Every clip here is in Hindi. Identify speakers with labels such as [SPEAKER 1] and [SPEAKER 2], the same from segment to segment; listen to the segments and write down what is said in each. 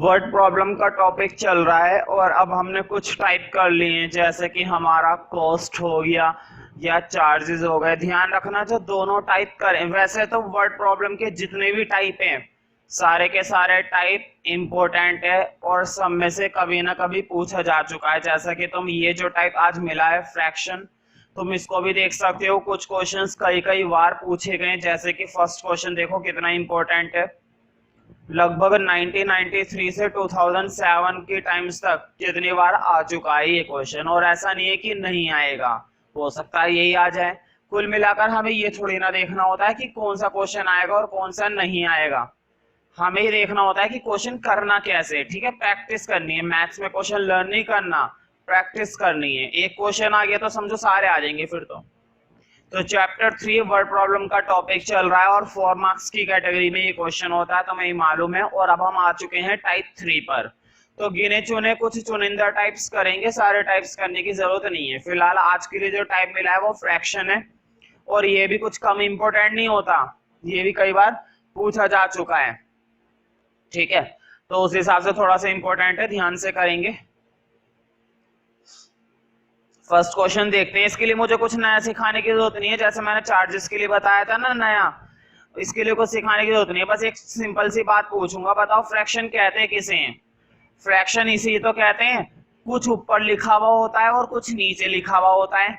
[SPEAKER 1] वर्ड प्रॉब्लम का टॉपिक चल रहा है और अब हमने कुछ टाइप कर लिए हैं, जैसे कि हमारा कॉस्ट हो गया या चार्जेस हो गए। ध्यान रखना जो दोनों टाइप करें, वैसे तो वर्ड प्रॉब्लम के जितने भी टाइप हैं सारे के सारे टाइप इम्पोर्टेंट है और सब में से कभी ना कभी पूछा जा चुका है। जैसा कि तुम ये जो टाइप आज मिला है फ्रैक्शन, तुम इसको भी देख सकते हो, कुछ क्वेश्चंस कई कई बार पूछे गए। जैसे कि फर्स्ट क्वेश्चन देखो कितना इंपॉर्टेंट है, लगभग 1993 से 2007 के टाइम्स तक कितनी बार आ चुका है ये क्वेश्चन, और ऐसा नहीं है कि नहीं आएगा, हो सकता है यही आ जाए। कुल मिलाकर हमें ये थोड़ी ना देखना होता है कि कौन सा क्वेश्चन आएगा और कौन सा नहीं आएगा, हमें ही देखना होता है कि क्वेश्चन करना कैसे। ठीक है, प्रैक्टिस करनी है। मैथ्स में क्वेश्चन लर्न नहीं करना, प्रैक्टिस करनी है। एक क्वेश्चन आ गया तो समझो सारे आ जाएंगे फिर तो चैप्टर 3 वर्ड प्रॉब्लम का टॉपिक चल रहा है और 4 मार्क्स की कैटेगरी में ये क्वेश्चन होता है, तो हमें मालूम है। और अब हम आ चुके हैं टाइप 3 पर। तो गिने चुने कुछ चुनिंदा टाइप्स करेंगे, सारे टाइप्स करने की जरूरत नहीं है। फिलहाल आज के लिए जो टाइप मिला है वो फ्रैक्शन है, और ये भी कुछ कम इंपोर्टेंट नहीं होता, ये भी कई बार पूछा जा चुका है। ठीक है, तो उस हिसाब से थोड़ा सा इंपॉर्टेंट है, ध्यान से करेंगे। फर्स्ट क्वेश्चन देखते हैं। इसके लिए मुझे कुछ नया सिखाने की जरूरत नहीं है, जैसे मैंने चार्जेस के लिए बताया था ना नया, इसके लिए कुछ सिखाने की जरूरत नहीं है। बस एक सिंपल सी बात पूछूंगा, बताओ फ्रैक्शन कहते हैं किसे हैं? फ्रैक्शन इसी तो कहते हैं, कुछ ऊपर लिखा हुआ होता है और कुछ नीचे लिखा हुआ होता है।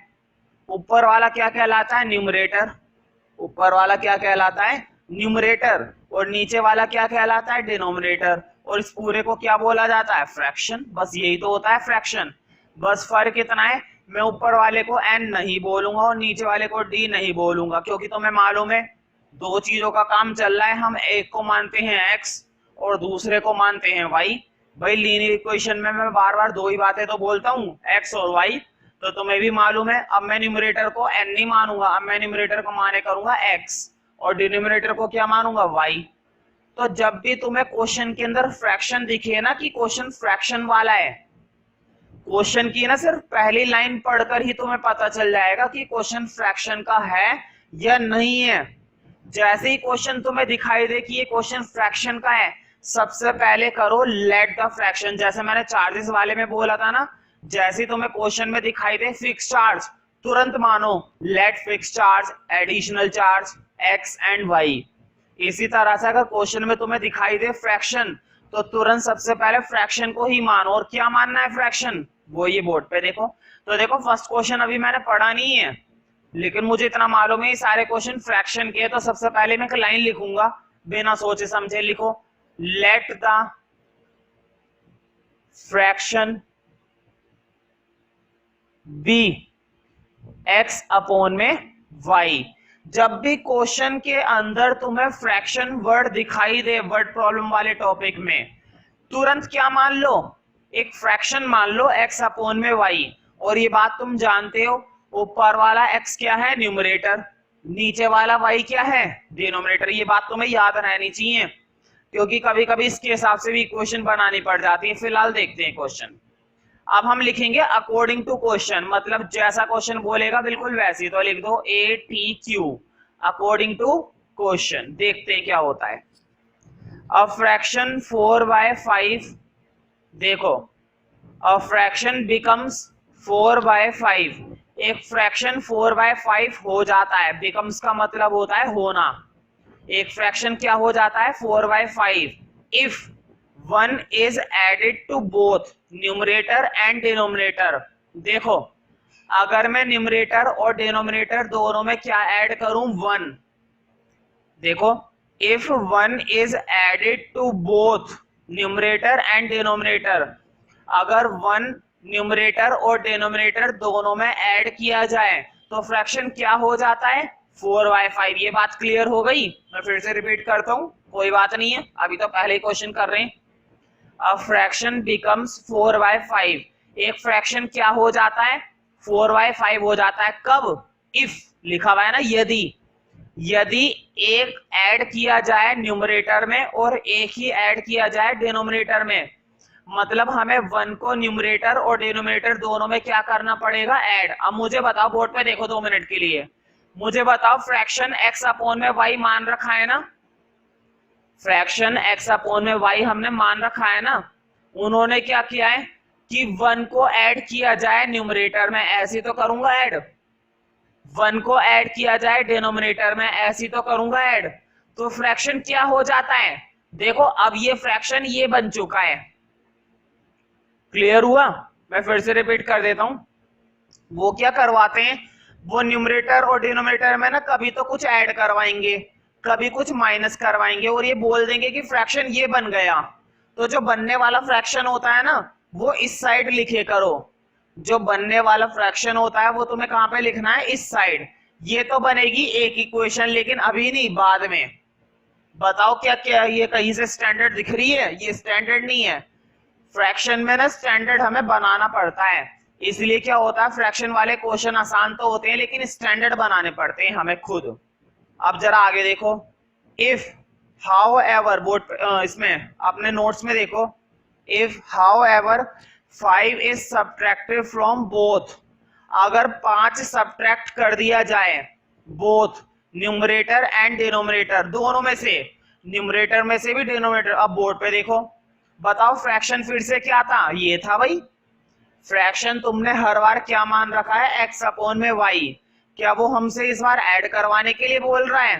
[SPEAKER 1] ऊपर वाला क्या कहलाता है? न्यूमरेटर। ऊपर वाला क्या कहलाता है? न्यूमरेटर। और नीचे वाला क्या कहलाता है? डिनोमिनेटर। और इस पूरे को क्या बोला जाता है? फ्रैक्शन। बस यही तो होता है फ्रैक्शन। बस फर्क इतना है, मैं ऊपर वाले को n नहीं बोलूंगा और नीचे वाले को d नहीं बोलूंगा, क्योंकि तुम्हें मालूम है दो चीजों का काम चल रहा है। हम एक को मानते हैं x और दूसरे को मानते हैं y। भाई लीनियर इक्वेशन में मैं बार बार दो ही बातें तो बोलता हूँ, x और y, तो तुम्हें भी मालूम है। अब मैं न्यूमरेटर को n नहीं मानूंगा, अब मैं न्यूमरेटर को माने करूंगा x और डिनोमिनेटर को क्या मानूंगा? y। तो जब भी तुम्हें क्वेश्चन के अंदर फ्रैक्शन दिखे ना कि क्वेश्चन फ्रैक्शन वाला है, क्वेश्चन की ना सिर्फ पहली लाइन पढ़कर ही तुम्हें पता चल जाएगा कि क्वेश्चन फ्रैक्शन का है या नहीं है। जैसे ही क्वेश्चन तुम्हें दिखाई दे कि ये क्वेश्चन फ्रैक्शन का है, सबसे पहले करो लेट द फ्रैक्शन। जैसे मैंने चार्जेस वाले में बोला था ना, जैसे ही तुम्हें क्वेश्चन में दिखाई दे फिक्स चार्ज, तुरंत मानो let fix charge additional charge x and y. इसी तरह से अगर क्वेश्चन में तुम्हें दिखाई दे फ्रैक्शन, तो तुरंत सबसे पहले फ्रैक्शन को ही मानो। और क्या मानना है फ्रैक्शन? वो ये बोर्ड पे देखो। तो देखो फर्स्ट क्वेश्चन अभी मैंने पढ़ा नहीं है, लेकिन मुझे इतना मालूम है सारे क्वेश्चन फ्रैक्शन के। तो सबसे पहले मैं एक लाइन लिखूंगा, बिना सोचे समझे लिखो, let the fraction be x upon में वाई। जब भी क्वेश्चन के अंदर तुम्हें फ्रैक्शन वर्ड दिखाई दे वर्ड प्रॉब्लम वाले टॉपिक में, तुरंत क्या मान लो? एक फ्रैक्शन मान लो x अपॉन में y। और ये बात तुम जानते हो, ऊपर वाला x क्या है? न्यूमरेटर। नीचे वाला y क्या है? डिनोमिनेटर। ये बात तुम्हें याद रहनी चाहिए, क्योंकि कभी कभी इसके हिसाब से भी इक्वेशन बनानी पड़ जाती है। फिलहाल देखते हैं क्वेश्चन। अब हम लिखेंगे अकॉर्डिंग टू क्वेश्चन, मतलब जैसा क्वेश्चन बोलेगा बिल्कुल वैसी, तो लिख दो ATQ अकॉर्डिंग टू क्वेश्चन। देखते हैं क्या होता है। अब फ्रैक्शन 4/5, देखो अ फ्रैक्शन बिकम्स 4/5। एक फ्रैक्शन 4/5 हो जाता है, बिकम्स का मतलब होता है होना। एक फ्रैक्शन क्या हो जाता है? 4/5 if 1 is added to both numerator and denominator। देखो अगर मैं न्यूमरेटर और डिनोमिनेटर दोनों में क्या ऐड करूं? 1। देखो if 1 is added to both numerator and denominator, अगर 1 न्यूमरेटर और डिनोमिनेटर दोनों में ऐड किया जाए तो फ्रैक्शन क्या हो जाता है? 4/5। ये बात क्लियर हो गई? मैं फिर से रिपीट करता हूं, कोई बात नहीं है, अभी तो पहले ही क्वेश्चन कर रहे हैं। A fraction becomes 4/5। एक फ्रैक्शन क्या हो जाता है? 4/5 हो जाता है। कब? इफ लिखा हुआ है ना, यदि। यदि एक ऐड किया जाए न्यूमरेटर में और एक ही ऐड किया जाए डिनोमिनेटर में, मतलब हमें 1 को न्यूमरेटर और डिनोमिनेटर दोनों में क्या करना पड़ेगा? ऐड। अब मुझे बताओ, बोर्ड पे देखो 2 मिनट के लिए, मुझे बताओ फ्रैक्शन x अपॉन में y मान रखा है ना, फ्रैक्शन x अपॉन में y हमने मान रखा है ना, उन्होंने क्या किया है कि 1 को ऐड किया जाए न्यूमरेटर में, ऐसे तो करूंगा ऐड, 1 को ऐड किया जाए डिनोमिनेटर में, ऐसी तो करूंगा ऐड, तो फ्रैक्शन क्या हो जाता है, देखो अब ये फ्रैक्शन ये बन चुका है। क्लियर हुआ? मैं फिर से रिपीट कर देता हूं। वो क्या करवाते हैं, वो न्यूमरेटर और डिनोमिनेटर में ना कभी तो कुछ ऐड करवाएंगे, कभी कुछ माइनस करवाएंगे, और ये बोल देंगे कि फ्रैक्शन ये बन गया। तो जो बनने वाला फ्रैक्शन होता है ना वो इस साइड लिखे करो, जो बनने वाला फ्रैक्शन होता है वो तुम्हें कहां पे लिखना है, इस साइड। ये तो बनेगी एक इक्वेशन, लेकिन अभी नहीं, बाद में। बताओ क्या क्या ये कहीं से स्टैंडर्ड दिख रही है? ये स्टैंडर्ड नहीं है। फ्रैक्शन में ना स्टैंडर्ड हमें बनाना पड़ता है, इसलिए क्या होता है फ्रैक्शन वाले क्वेश्चन आसान तो होते हैं लेकिन स्टैंडर्ड बनाने पड़ते हैं हमें खुद। अब जरा आगे देखो, इफ हाउ एवर बोर्ड इसमें अपने नोट्स में देखो, if how ever 5 is subtracted from both, अगर 5 सब्ट्रैक्ट कर दिया जाए बोथ न्यूमरेटर एंड डिनोमिनेटर, दोनों में से, न्यूमरेटर में से भी डिनोमिनेटर। अब बोर्ड पे देखो, बताओ फ्रैक्शन फिर से क्या था, ये था भाई फ्रैक्शन। तुमने हर बार क्या मान रखा है, एक्स अपॉन में वाई। क्या वो हमसे इस बार ऐड करवाने के लिए बोल रहा है?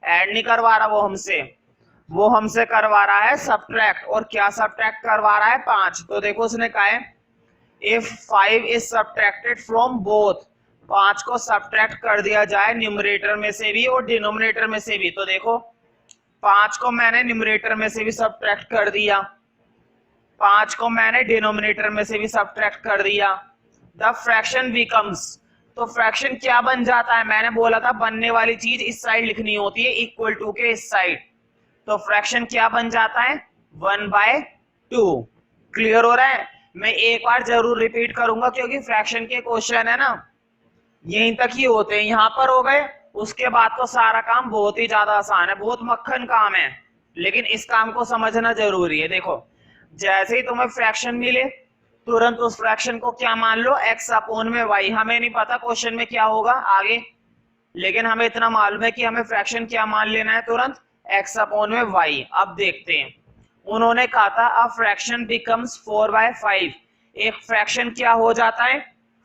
[SPEAKER 1] ऐड नहीं करवा रहा वो हमसे करवा रहा है सब्ट्रैक्ट। और क्या सब्ट्रैक्ट करवा रहा है, 5। तो देखो उसने कहा है if 5 is subtracted from both, 5 को सब्ट्रैक्ट कर दिया जाए न्यूमरेटर में से भी और डिनोमिनेटर में से भी। तो देखो 5 को मैंने न्यूमरेटर में से भी सब्ट्रैक्ट कर दिया, 5 को मैंने डिनोमिनेटर में से भी सब्ट्रैक्ट कर दिया, द फ्रैक्शन बिकम्स, तो फ्रैक्शन क्या बन जाता है, मैंने बोला था बनने वाली चीज इस साइड लिखनी होती है, इक्वल टू के इस साइड। तो फ्रैक्शन क्या बन जाता है, 1/2। क्लियर हो रहा है? मैं एक बार जरूर रिपीट करूंगा क्योंकि फ्रैक्शन के क्वेश्चन है ना यहीं तक ही होते हैं, यहां पर हो गए उसके बाद तो सारा काम बहुत ही ज्यादा आसान है, बहुत मक्खन काम है, लेकिन इस काम को समझना जरूरी है। देखो जैसे ही तुम्हें फ्रैक्शन मिले तुरंत उस फ्रैक्शन को क्या मान लो, x अपॉन में y। हमें नहीं पता क्वेश्चन में क्या होगा आगे, लेकिन हमें इतना मालूम है कि हमें फ्रैक्शन क्या मान लेना है तुरंत, x अपॉन में y। अब देखते हैं, उन्होंने कहा था अ फ्रैक्शन बिकम्स 4/5, एक फ्रैक्शन क्या हो जाता है,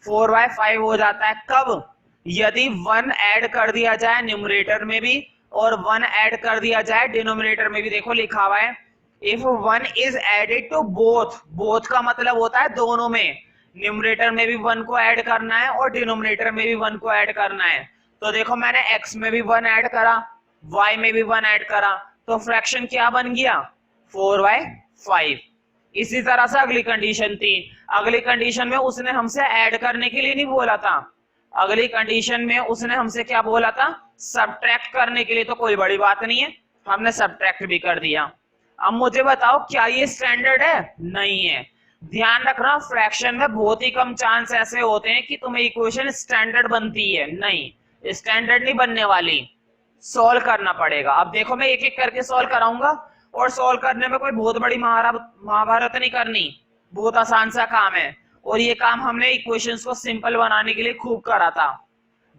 [SPEAKER 1] 4/5 हो जाता है। कब? यदि 1 ऐड कर दिया जाए न्यूमरेटर में भी और 1 ऐड कर दिया जाए डिनोमिनेटर में भी। देखो लिखा हुआ है if 1 is added to both, both का मतलब होता है दोनों में, न्यूमरेटर में भी 1 को ऐड करना है और डिनोमिनेटर में भी 1 को ऐड करना है। तो देखो मैंने x में भी 1 ऐड करा, y में भी 1 ऐड करा, तो फ्रैक्शन क्या बन गया, 4/5। इसी तरह से अगली कंडीशन थी, अगली कंडीशन में उसने हमसे ऐड करने के लिए नहीं बोला था, अगली कंडीशन में उसने हमसे क्या बोला था, सब्ट्रैक्ट करने के लिए। तो कोई बड़ी बात नहीं है, हमने सब्ट्रैक्ट भी कर दिया। अब मुझे बताओ क्या ये स्टैंडर्ड है, नहीं है। ध्यान रखना फ्रैक्शन में बहुत ही कम चांस ऐसे होते हैं कि तुम्हें इक्वेशन स्टैंडर्ड बनती है, नहीं स्टैंडर्ड नहीं बनने वाली, सॉल्व करना पड़ेगा। अब देखो मैं एक एक करके सॉल्व कराऊंगा, और सॉल्व करने में कोई बहुत बड़ी महाभारत नहीं करनी, बहुत आसान सा काम है। और ये काम हमने इक्वेशंस को सिंपल बनाने के लिए खूब करा था,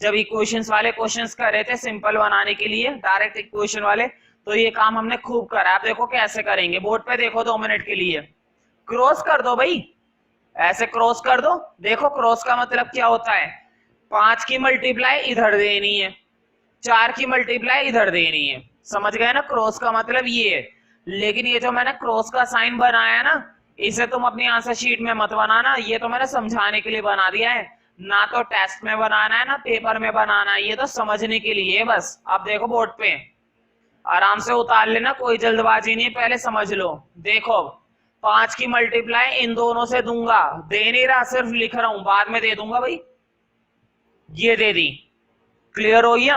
[SPEAKER 1] जब इक्वेशंस वाले क्वेश्चंस कर रहे थे सिंपल बनाने के लिए डायरेक्ट इक्वेशन वाले, तो ये काम हमने खूब करा। आप देखो कैसे करेंगे, बोर्ड पे देखो 2 मिनट के लिए, क्रॉस कर दो भाई, ऐसे क्रॉस कर दो। देखो क्रॉस का मतलब क्या होता है, 5 की मल्टीप्लाई इधर देनी है, 4 की मल्टीप्लाई इधर देनी है, समझ गए ना, क्रॉस का मतलब ये है। लेकिन ये जो मैंने क्रॉस का साइन बनाया ना, इसे तुम अपनी आंसर शीट में मत बनाना, ये तो मैंने समझाने के लिए बना दिया है, ना तो टेस्ट में बनाना है ना पेपर में बनाना है, ये तो समझने के लिए बस। अब देखो बोर्ड पे आराम से उतार लेना, कोई जल्दबाजी नहीं, पहले समझ लो। देखो 5 की मल्टीप्लाई इन दोनों से दूंगा, दे नहीं रहा, सिर्फ लिख रहा हूं, बाद में दे दूंगा भाई, ये दे दी। क्लियर हो गया?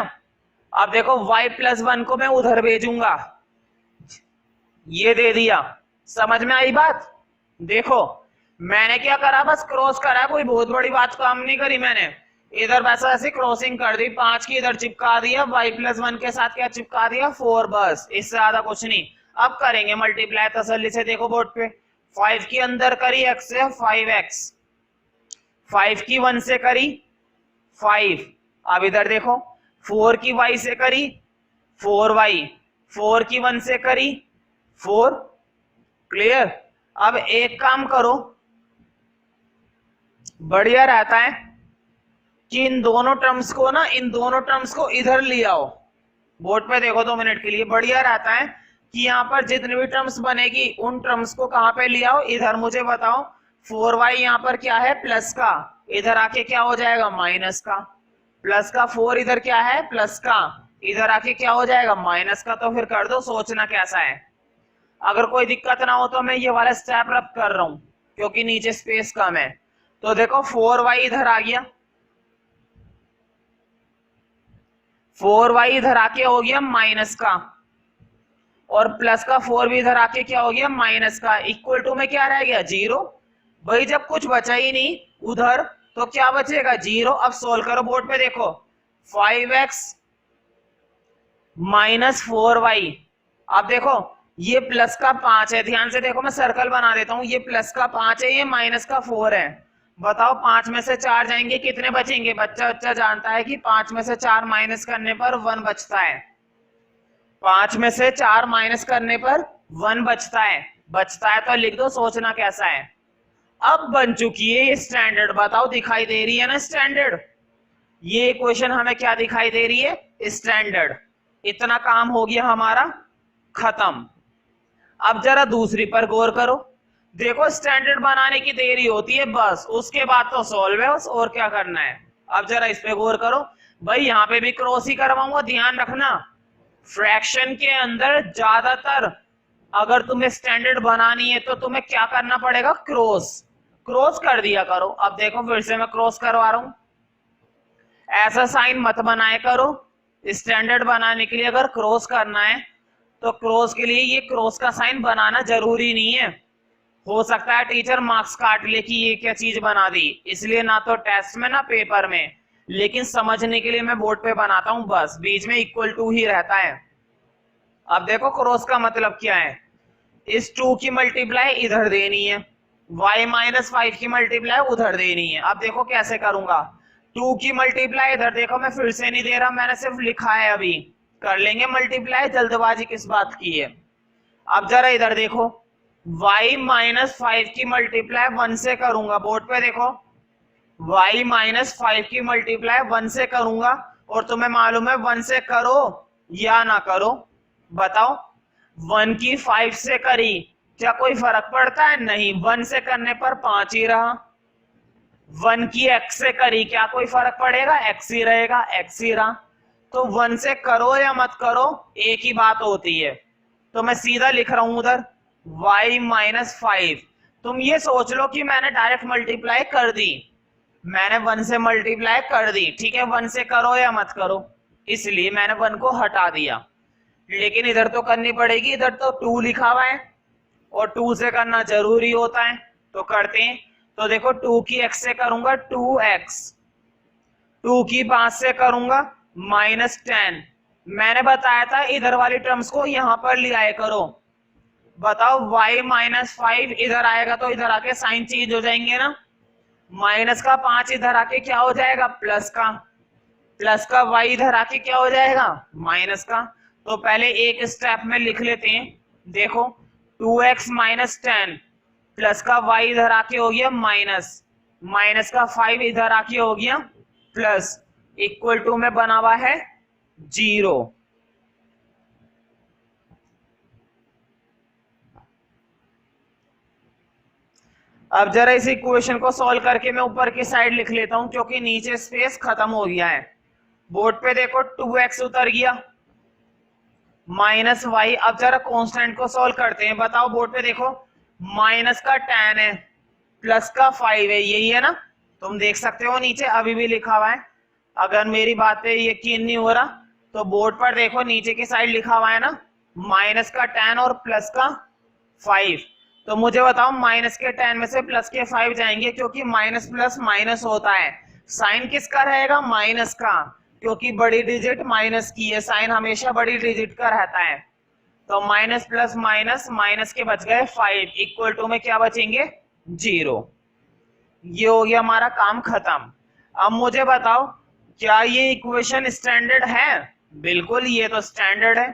[SPEAKER 1] अब देखो y+1 को मैं उधर भेजूंगा, ये दे दिया, समझ में आई बात? देखो मैंने क्या करा, बस क्रॉस करा, कोई बहुत बड़ी बात काम नहीं करी मैंने, इधर वैसा ऐसी क्रॉसिंग कर दी, 5 की इधर चिपका दिया, y+1 के साथ क्या चिपका दिया, 4, बस इससे ज्यादा कुछ नहीं। अब करेंगे मल्टीप्लाई तसल्ली से, देखो बोर्ड पे 5 की अंदर करी x से 5x, 5 की 1 से करी 5, अब इधर देखो 4 की y से करी 4y, 4 की 1 से करी 4, क्लियर। अब एक काम करो, बढ़िया रहता है कि इन दोनों टर्म्स को इधर ले आओ। बोर्ड पे देखो 2 मिनट के लिए। बढ़िया रहता है कि यहाँ पर जितनी भी टर्म्स बनेगी उन टर्म्स को कहां पे ले आओ, इधर। मुझे बताओ 4y यहाँ पर क्या है, प्लस का, इधर आके क्या हो जाएगा, माइनस का। प्लस का 4 इधर क्या है, प्लस का, इधर आके क्या हो जाएगा, माइनस का। तो फिर कर दो, सोचना कैसा है। अगर कोई दिक्कत ना हो तो मैं ये वाला स्टेप रब कर रहा हूं क्योंकि नीचे स्पेस कम है। तो देखो 4y इधर आ गया, 4y इधर आके हो गया माइनस का, और प्लस का 4 भी इधर आके क्या हो गया, माइनस का। इक्वल टू में क्या रह गया, 0। भाई जब कुछ बचा ही नहीं उधर तो क्या बचेगा, 0। अब सोल्व करो, बोर्ड पे देखो 5x माइनस 4y। अब देखो ये प्लस का 5 है, ध्यान से देखो, मैं सर्कल बना देता हूं। ये प्लस का 5 है, ये माइनस का 4 है। बताओ 5 में से 4 जाएंगे, कितने बचेंगे। बच्चा जानता है कि 5 में से 4 माइनस करने पर 1 बचता है। 5 में से 4 माइनस करने पर 1 बचता है। बचता है तो लिख दो, सोचना कैसा है। अब बन चुकी है ये स्टैंडर्ड। बताओ दिखाई दे रही है ना स्टैंडर्ड। ये इक्वेशन हमें क्या दिखाई दे रही है, स्टैंडर्ड। इतना काम हो गया हमारा खत्म। अब जरा दूसरी पर गौर करो। देखो स्टैंडर्ड बनाने की देरी होती है बस, उसके बाद तो सॉल्व है, और क्या करना है। अब जरा इस पे गौर करो। भाई यहाँ पे भी क्रॉस ही करवाऊंगा, ध्यान रखना। फ्रैक्शन के अंदर ज्यादातर अगर तुम्हें स्टैंडर्ड बनानी है तो तुम्हें क्या करना पड़ेगा, क्रॉस। क्रॉस कर दिया करो। अब देखो फिर से मैं क्रॉस करवा रहा हूं। ऐसा साइन मत बनाया करो। स्टैंडर्ड बनाने के लिए अगर क्रॉस करना है तो क्रॉस के लिए ये क्रॉस का साइन बनाना जरूरी नहीं है। हो सकता है टीचर मार्क्स काट ले कि ये क्या चीज बना दी, इसलिए ना तो टेस्ट में ना पेपर में, लेकिन समझने के लिए मैं बोर्ड पे बनाता हूं बस। बीच में इक्वल टू ही रहता है। अब देखो क्रॉस का मतलब क्या है, इस 2 की मल्टीप्लाई इधर देनी है, y माइनस 5 की मल्टीप्लाई उधर देनी है। अब देखो कैसे करूंगा, 2 की मल्टीप्लाई इधर, देखो मैं फिर से नहीं दे रहा, मैंने सिर्फ लिखा है, अभी कर लेंगे मल्टीप्लाई, जल्दबाजी किस बात की है। अब जरा इधर देखो, y माइनस 5 की मल्टीप्लाई 1 से करूंगा। बोर्ड पे देखो y माइनस 5 की मल्टीप्लाई 1 से करूंगा, और तुम्हें मालूम है 1 से करो या ना करो, बताओ। 1 की 5 से करी, क्या कोई फर्क पड़ता है, नहीं। 1 से करने पर 5 ही रहा। 1 की x से करी, क्या कोई फर्क पड़ेगा, x ही रहेगा, x ही रहा। तो 1 से करो या मत करो एक ही बात होती है। तो मैं सीधा लिख रहा हूं उधर y माइनस 5। तुम ये सोच लो कि मैंने डायरेक्ट मल्टीप्लाई कर दी, मैंने 1 से मल्टीप्लाई कर दी, ठीक है। 1 से करो या मत करो, इसलिए मैंने 1 को हटा दिया। लेकिन इधर तो करनी पड़ेगी, इधर तो 2 लिखा हुआ है और 2 से करना जरूरी होता है, तो करते हैं। तो देखो 2 की x से करूंगा 2x, 2 की 5 से करूंगा माइनस 10। मैंने बताया था इधर वाली टर्म्स को यहां पर ले आए करो। बताओ y माइनस 5 इधर आएगा तो इधर आके साइन चेंज हो जाएंगे ना। माइनस का 5 इधर आके क्या हो जाएगा, प्लस का। प्लस का y इधर आके क्या हो जाएगा, माइनस का। तो पहले एक स्टेप में लिख लेते हैं। देखो 2x माइनस 10 प्लस का y इधर आके हो गया माइनस, माइनस का 5 इधर आके हो गया प्लस, इक्वल टू में बना हुआ है 0। अब जरा इस इक्वेशन को सॉल्व करके मैं ऊपर की साइड लिख लेता हूं क्योंकि नीचे स्पेस खत्म हो गया है। बोर्ड पे देखो 2x उतर गया माइनस y। अब जरा कांस्टेंट को सॉल्व करते हैं। बताओ बोर्ड पे देखो, माइनस का 10 है, प्लस का 5 है, यही है ना। तुम देख सकते हो नीचे अभी भी लिखा हुआ है। अगर मेरी बात पे यकीन नहीं हो रहा तो बोर्ड पर देखो नीचे की साइड लिखा हुआ है ना, माइनस का 10 और प्लस का 5। तो मुझे बताओ माइनस के 10 में से प्लस के 5 जाएंगे, क्योंकि माइनस प्लस माइनस होता है। साइन किसका रहेगा, माइनस का, क्योंकि बड़ी डिजिट माइनस की है, साइन हमेशा बड़ी डिजिट का रहता है। तो माइनस प्लस माइनस, माइनस के बच गए 5, इक्वल टू में क्या बचेंगे, 0। ये हो गया हमारा काम खत्म। अब मुझे बताओ क्या ये इक्वेशन स्टैंडर्ड है, बिल्कुल ये तो स्टैंडर्ड है।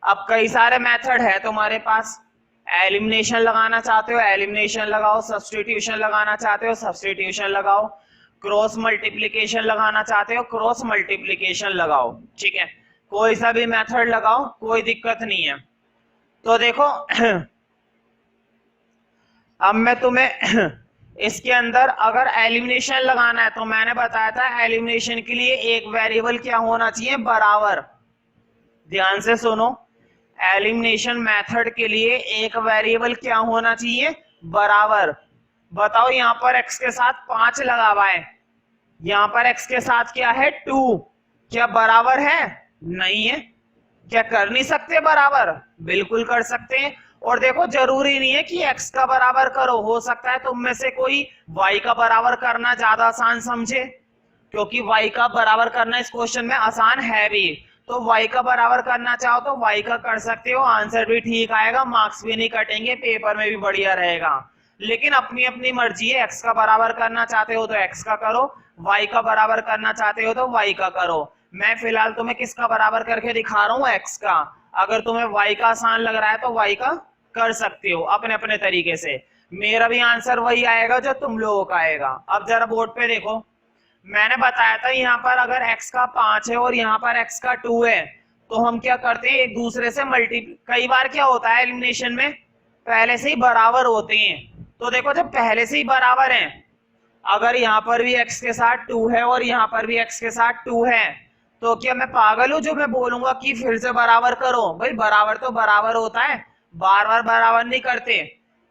[SPEAKER 1] अब कई सारे मेथड है तुम्हारे पास, एलिमिनेशन लगाना चाहते हो एलिमिनेशन लगाओ, सब्स्टिट्यूशन लगाना चाहते हो सब्स्टिट्यूशन लगाओ, क्रॉस मल्टीप्लिकेशन लगाना चाहते हो क्रॉस मल्टीप्लिकेशन लगाओ, ठीक है, कोई सा भी मेथड लगाओ, कोई दिक्कत नहीं है। तो देखो अब मैं तुम्हें इसके अंदर अगर एलिमिनेशन लगाना है तो मैंने बताया था एलिमिनेशन के लिए एक वेरिएबल क्या होना चाहिए, बराबर। ध्यान से सुनो, एलिमिनेशन मेथड के लिए एक वेरिएबल क्या होना चाहिए, बराबर। बताओ यहाँ पर x के साथ 5 लगा हुआ है, यहाँ पर x के साथ क्या है 2, क्या बराबर है, नहीं है। क्या कर नहीं सकते बराबर, बिल्कुल कर सकते हैं। और देखो जरूरी नहीं है कि x का बराबर करो, हो सकता है तुम में से कोई y का बराबर करना ज्यादा आसान समझे, क्योंकि y का बराबर करना इस क्वेश्चन में आसान है भी। तो y का बराबर करना चाहो तो y का कर सकते हो, आंसर भी ठीक आएगा, मार्क्स भी नहीं कटेंगे, पेपर में भी बढ़िया रहेगा। लेकिन अपनी अपनी मर्जी है, x का बराबर करना चाहते हो तो x का करो, y का बराबर करना चाहते हो तो y का करो। मैं फिलहाल तुम्हें किसका बराबर करके दिखा रहा हूँ, x का। अगर तुम्हें y का आसान लग रहा है तो y का कर सकते हो अपने अपने तरीके से। मेरा भी आंसर वही आएगा जो तुम लोगों का आएगा। अब जरा बोर्ड पे देखो, मैंने बताया था यहाँ पर अगर x का 5 है और यहाँ पर x का 2 है तो हम क्या करते हैं, एक दूसरे से कई बार क्या होता है एलिमिनेशन में, पहले से ही बराबर होते हैं। तो देखो जब पहले से ही बराबर हैं, अगर यहाँ पर भी x के साथ 2 है और यहाँ पर भी x के साथ 2 है, तो क्या मैं पागल हूं जो मैं बोलूंगा कि फिर से बराबर करो? भाई बराबर तो बराबर होता है, बार बार बराबर नहीं करते,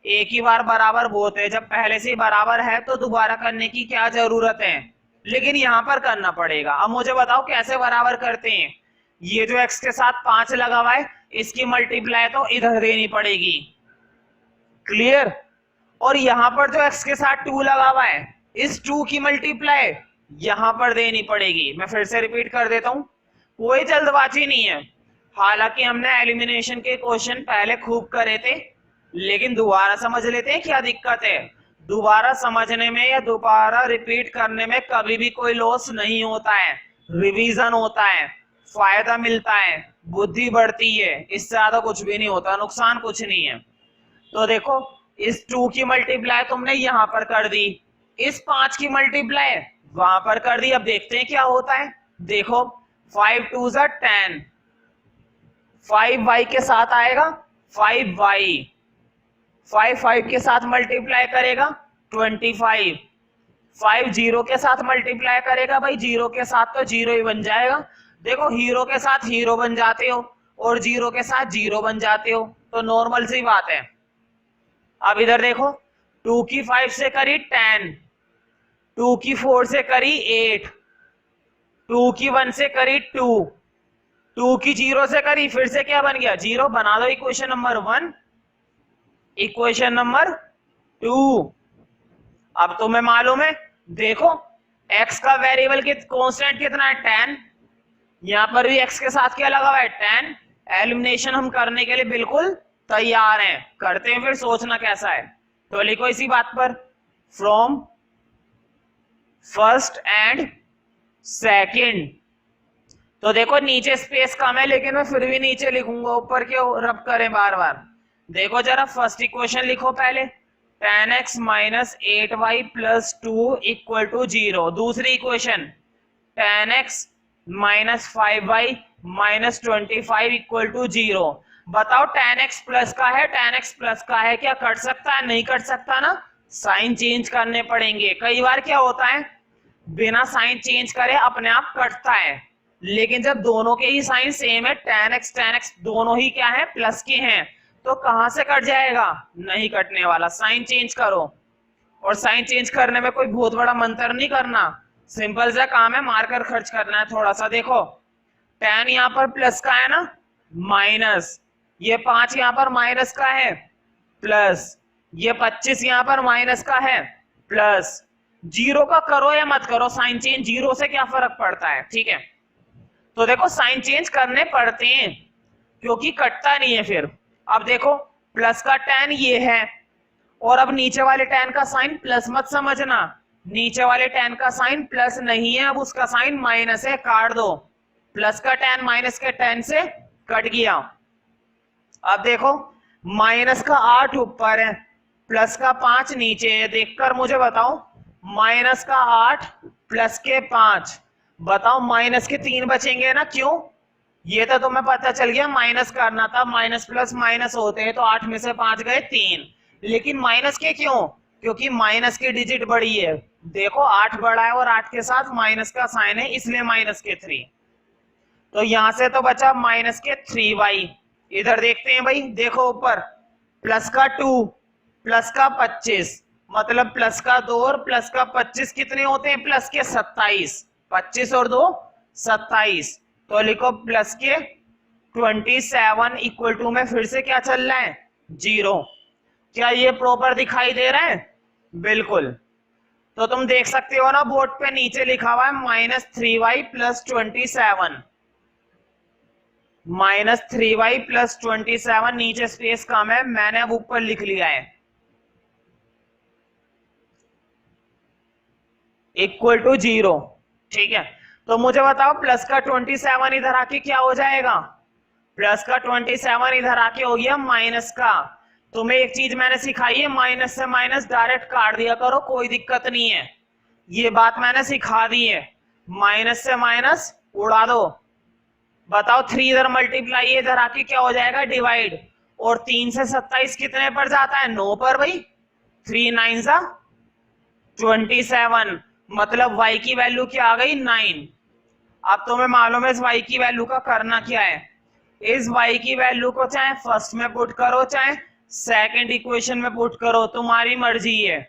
[SPEAKER 1] एक ही बार बराबर बोलते हैं। जब पहले से ही बराबर है तो दोबारा करने की क्या जरूरत है, लेकिन यहाँ पर करना पड़ेगा। अब मुझे बताओ कैसे बराबर करते हैं। ये जो x के साथ 5 लगा हुआ है, इसकी मल्टीप्लाई तो इधर देनी पड़ेगी, क्लियर। और यहाँ पर जो x के साथ 2 लगा हुआ है, इस 2 की मल्टीप्लाई यहां पर देनी पड़ेगी। मैं फिर से रिपीट कर देता हूं, कोई जल्दबाजी नहीं है। हालांकि हमने एलिमिनेशन के क्वेश्चन पहले खूब करे थे, लेकिन दोबारा समझ लेते हैं क्या दिक्कत है। दोबारा समझने में या दोबारा रिपीट करने में कभी भी कोई लॉस नहीं होता है, रिवीजन होता है, फायदा मिलता है, बुद्धि बढ़ती है, इससे ज्यादा कुछ भी नहीं होता, नुकसान कुछ नहीं है। तो देखो इस 2 की मल्टीप्लाई तुमने यहां पर कर दी, इस 5 की मल्टीप्लाई वहां पर कर दी। अब देखते हैं क्या होता है। देखो 5 2 10, 5y के साथ आएगा 5y, 5 5 के साथ मल्टीप्लाई करेगा 25, 5 0 के साथ मल्टीप्लाई करेगा, भाई 0 के साथ तो 0 ही बन जाएगा। देखो हीरो के साथ हीरो बन जाते हो और 0 के साथ 0 बन जाते हो, तो नॉर्मल सी बात है। अब इधर देखो 2 की 5 से करी 10, 2 की 4 से करी 8, 2 की 1 से करी 2, 2 की 0 से करी, फिर से क्या बन गया 0। बना दो इक्वेशन नंबर 1, इक्वेशन नंबर 2। अब तुम्हें मालूम है, देखो x का वेरिएबल कांस्टेंट कितना है 10, यहां पर भी x के साथ क्या लगा हुआ है 10। एलिमिनेशन हम करने के लिए बिल्कुल तैयार हैं, करते हैं, फिर सोचना कैसा है। तो लिखो इसी बात पर, फ्रॉम फर्स्ट एंड सेकंड। तो देखो नीचे स्पेस कम है, लेकिन मैं फिर भी नीचे लिखूंगा, ऊपर क्यों रब करें बार बार। देखो जरा फर्स्ट इक्वेशन लिखो पहले, 10x minus 8y plus 2 equal to 0। दूसरी equation 10x minus 5y minus 25 equal to 0। बताओ 10x प्लस का है, 10x प्लस का है, क्या कट सकता है? नहीं कट सकता ना, साइन चेंज करने पड़ेंगे। कई बार क्या होता है बिना साइन चेंज करे अपने आप कटता है, लेकिन जब दोनों के ही साइन सेम है, 10x दोनों ही क्या है प्लस के हैं, तो कहां से कट जाएगा? नहीं कटने वाला। साइन चेंज करो, और साइन चेंज करने में कोई बहुत बड़ा मंत्र नहीं करना, सिंपल सा काम है, मार्कर खर्च करना है थोड़ा सा। देखो 10 यहाँ पर प्लस का है ना, माइनस ये 5 यहाँ पर माइनस का है, प्लस ये 25 यहाँ पर माइनस का है, प्लस 0 का करो या मत करो साइन चेंज, 0 से क्या फर्क पड़ता है, ठीक है। तो देखो साइन चेंज करने पड़ते हैं क्योंकि कटता नहीं है फिर। अब देखो प्लस का 10 ये है, और अब नीचे वाले 10 का साइन प्लस मत समझना, नीचे वाले 10 का साइन प्लस नहीं है, अब उसका साइन माइनस है, काट दो। प्लस का 10 माइनस के 10 से कट गया, अब देखो माइनस का 8 ऊपर है, प्लस का 5 नीचे है, देखकर मुझे बताओ माइनस का 8 प्लस के 5, बताओ माइनस के 3 बचेंगे ना, क्यों? ये तो तुम्हें पता चल गया माइनस करना था, माइनस प्लस माइनस होते हैं तो 8 में से 5 गए 3, लेकिन माइनस के क्यों? क्योंकि माइनस की डिजिट बड़ी है, देखो 8 बड़ा है और 8 के साथ माइनस का साइन है, इसलिए माइनस के 3। तो यहां से तो बचा माइनस के 3y। इधर देखते हैं भाई, देखो ऊपर प्लस का 2 प्लस का 25, मतलब प्लस का 2 और प्लस का 25 कितने होते हैं? प्लस के 27, 25 और 2 27, तो लिखो प्लस के 27 इक्वल टू में फिर से क्या चल रहा है? 0। क्या ये प्रॉपर दिखाई दे रहा है? बिल्कुल। तो तुम देख सकते हो ना बोर्ड पे नीचे लिखा हुआ है -3y प्लस 27, -3y प्लस 27, नीचे स्पेस कम है, मैंने अब ऊपर लिख लिया है इक्वल टू 0। ठीक है, तो मुझे बताओ प्लस का 27 इधर आके क्या हो जाएगा? प्लस का 27 इधर आके हो गया माइनस का। तुम्हें एक चीज मैंने सिखाई है, माइनस से माइनस डायरेक्ट काट दिया करो, कोई दिक्कत नहीं है, ये बात मैंने सिखा दी है। माइनस से माइनस उड़ा दो, बताओ 3 इधर मल्टीप्लाई, इधर आके क्या हो जाएगा? डिवाइड, और 3 से 27 कितने पर जाता है? 9 पर भाई, 3 9 सा 27, मतलब y की वैल्यू क्या आ गई? 9। अब तुम्हें मालूम है इस y की वैल्यू का करना क्या है, इस y की वैल्यू को चाहे फर्स्ट में पुट करो चाहे सेकंड इक्वेशन में पुट करो, तुम्हारी मर्जी है,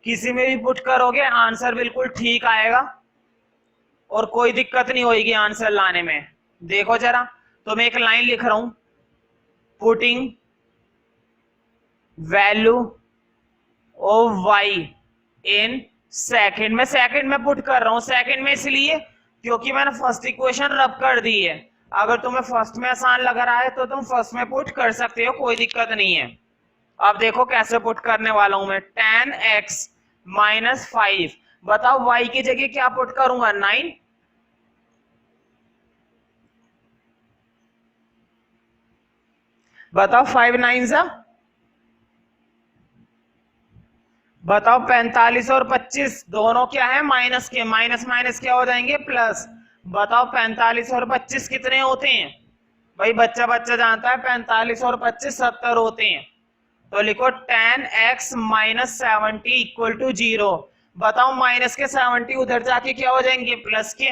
[SPEAKER 1] किसी में भी पुट करोगे आंसर बिल्कुल ठीक आएगा और कोई दिक्कत नहीं होगी आंसर लाने में। देखो जरा, तो मैं एक लाइन लिख रहा हूं, putting value of y in second में, सेकंड में पुट कर रहा हूं, सेकंड में इसलिए क्योंकि मैंने फर्स्ट इक्वेशन रब कर दी है, अगर तुम्हें फर्स्ट में आसान लग रहा है तो तुम फर्स्ट में पुट कर सकते हो, कोई दिक्कत नहीं है। अब देखो कैसे पुट करने वाला हूं मैं, tan x माइनस 5, बताओ y की जगह क्या पुट करूंगा? 9। बताओ 5 9 सा, बताओ 45 और 25 दोनों क्या है? माइनस के, माइनस माइनस क्या हो जाएंगे? प्लस। बताओ 45 और 25 कितने होते हैं? भाई बच्चा बच्चा जानता है, 45 और 25 70 होते हैं, तो लिखो tan x minus 70 equal to 0। बताओ माइनस के 70 उधर जाके क्या हो जाएंगे? प्लस के,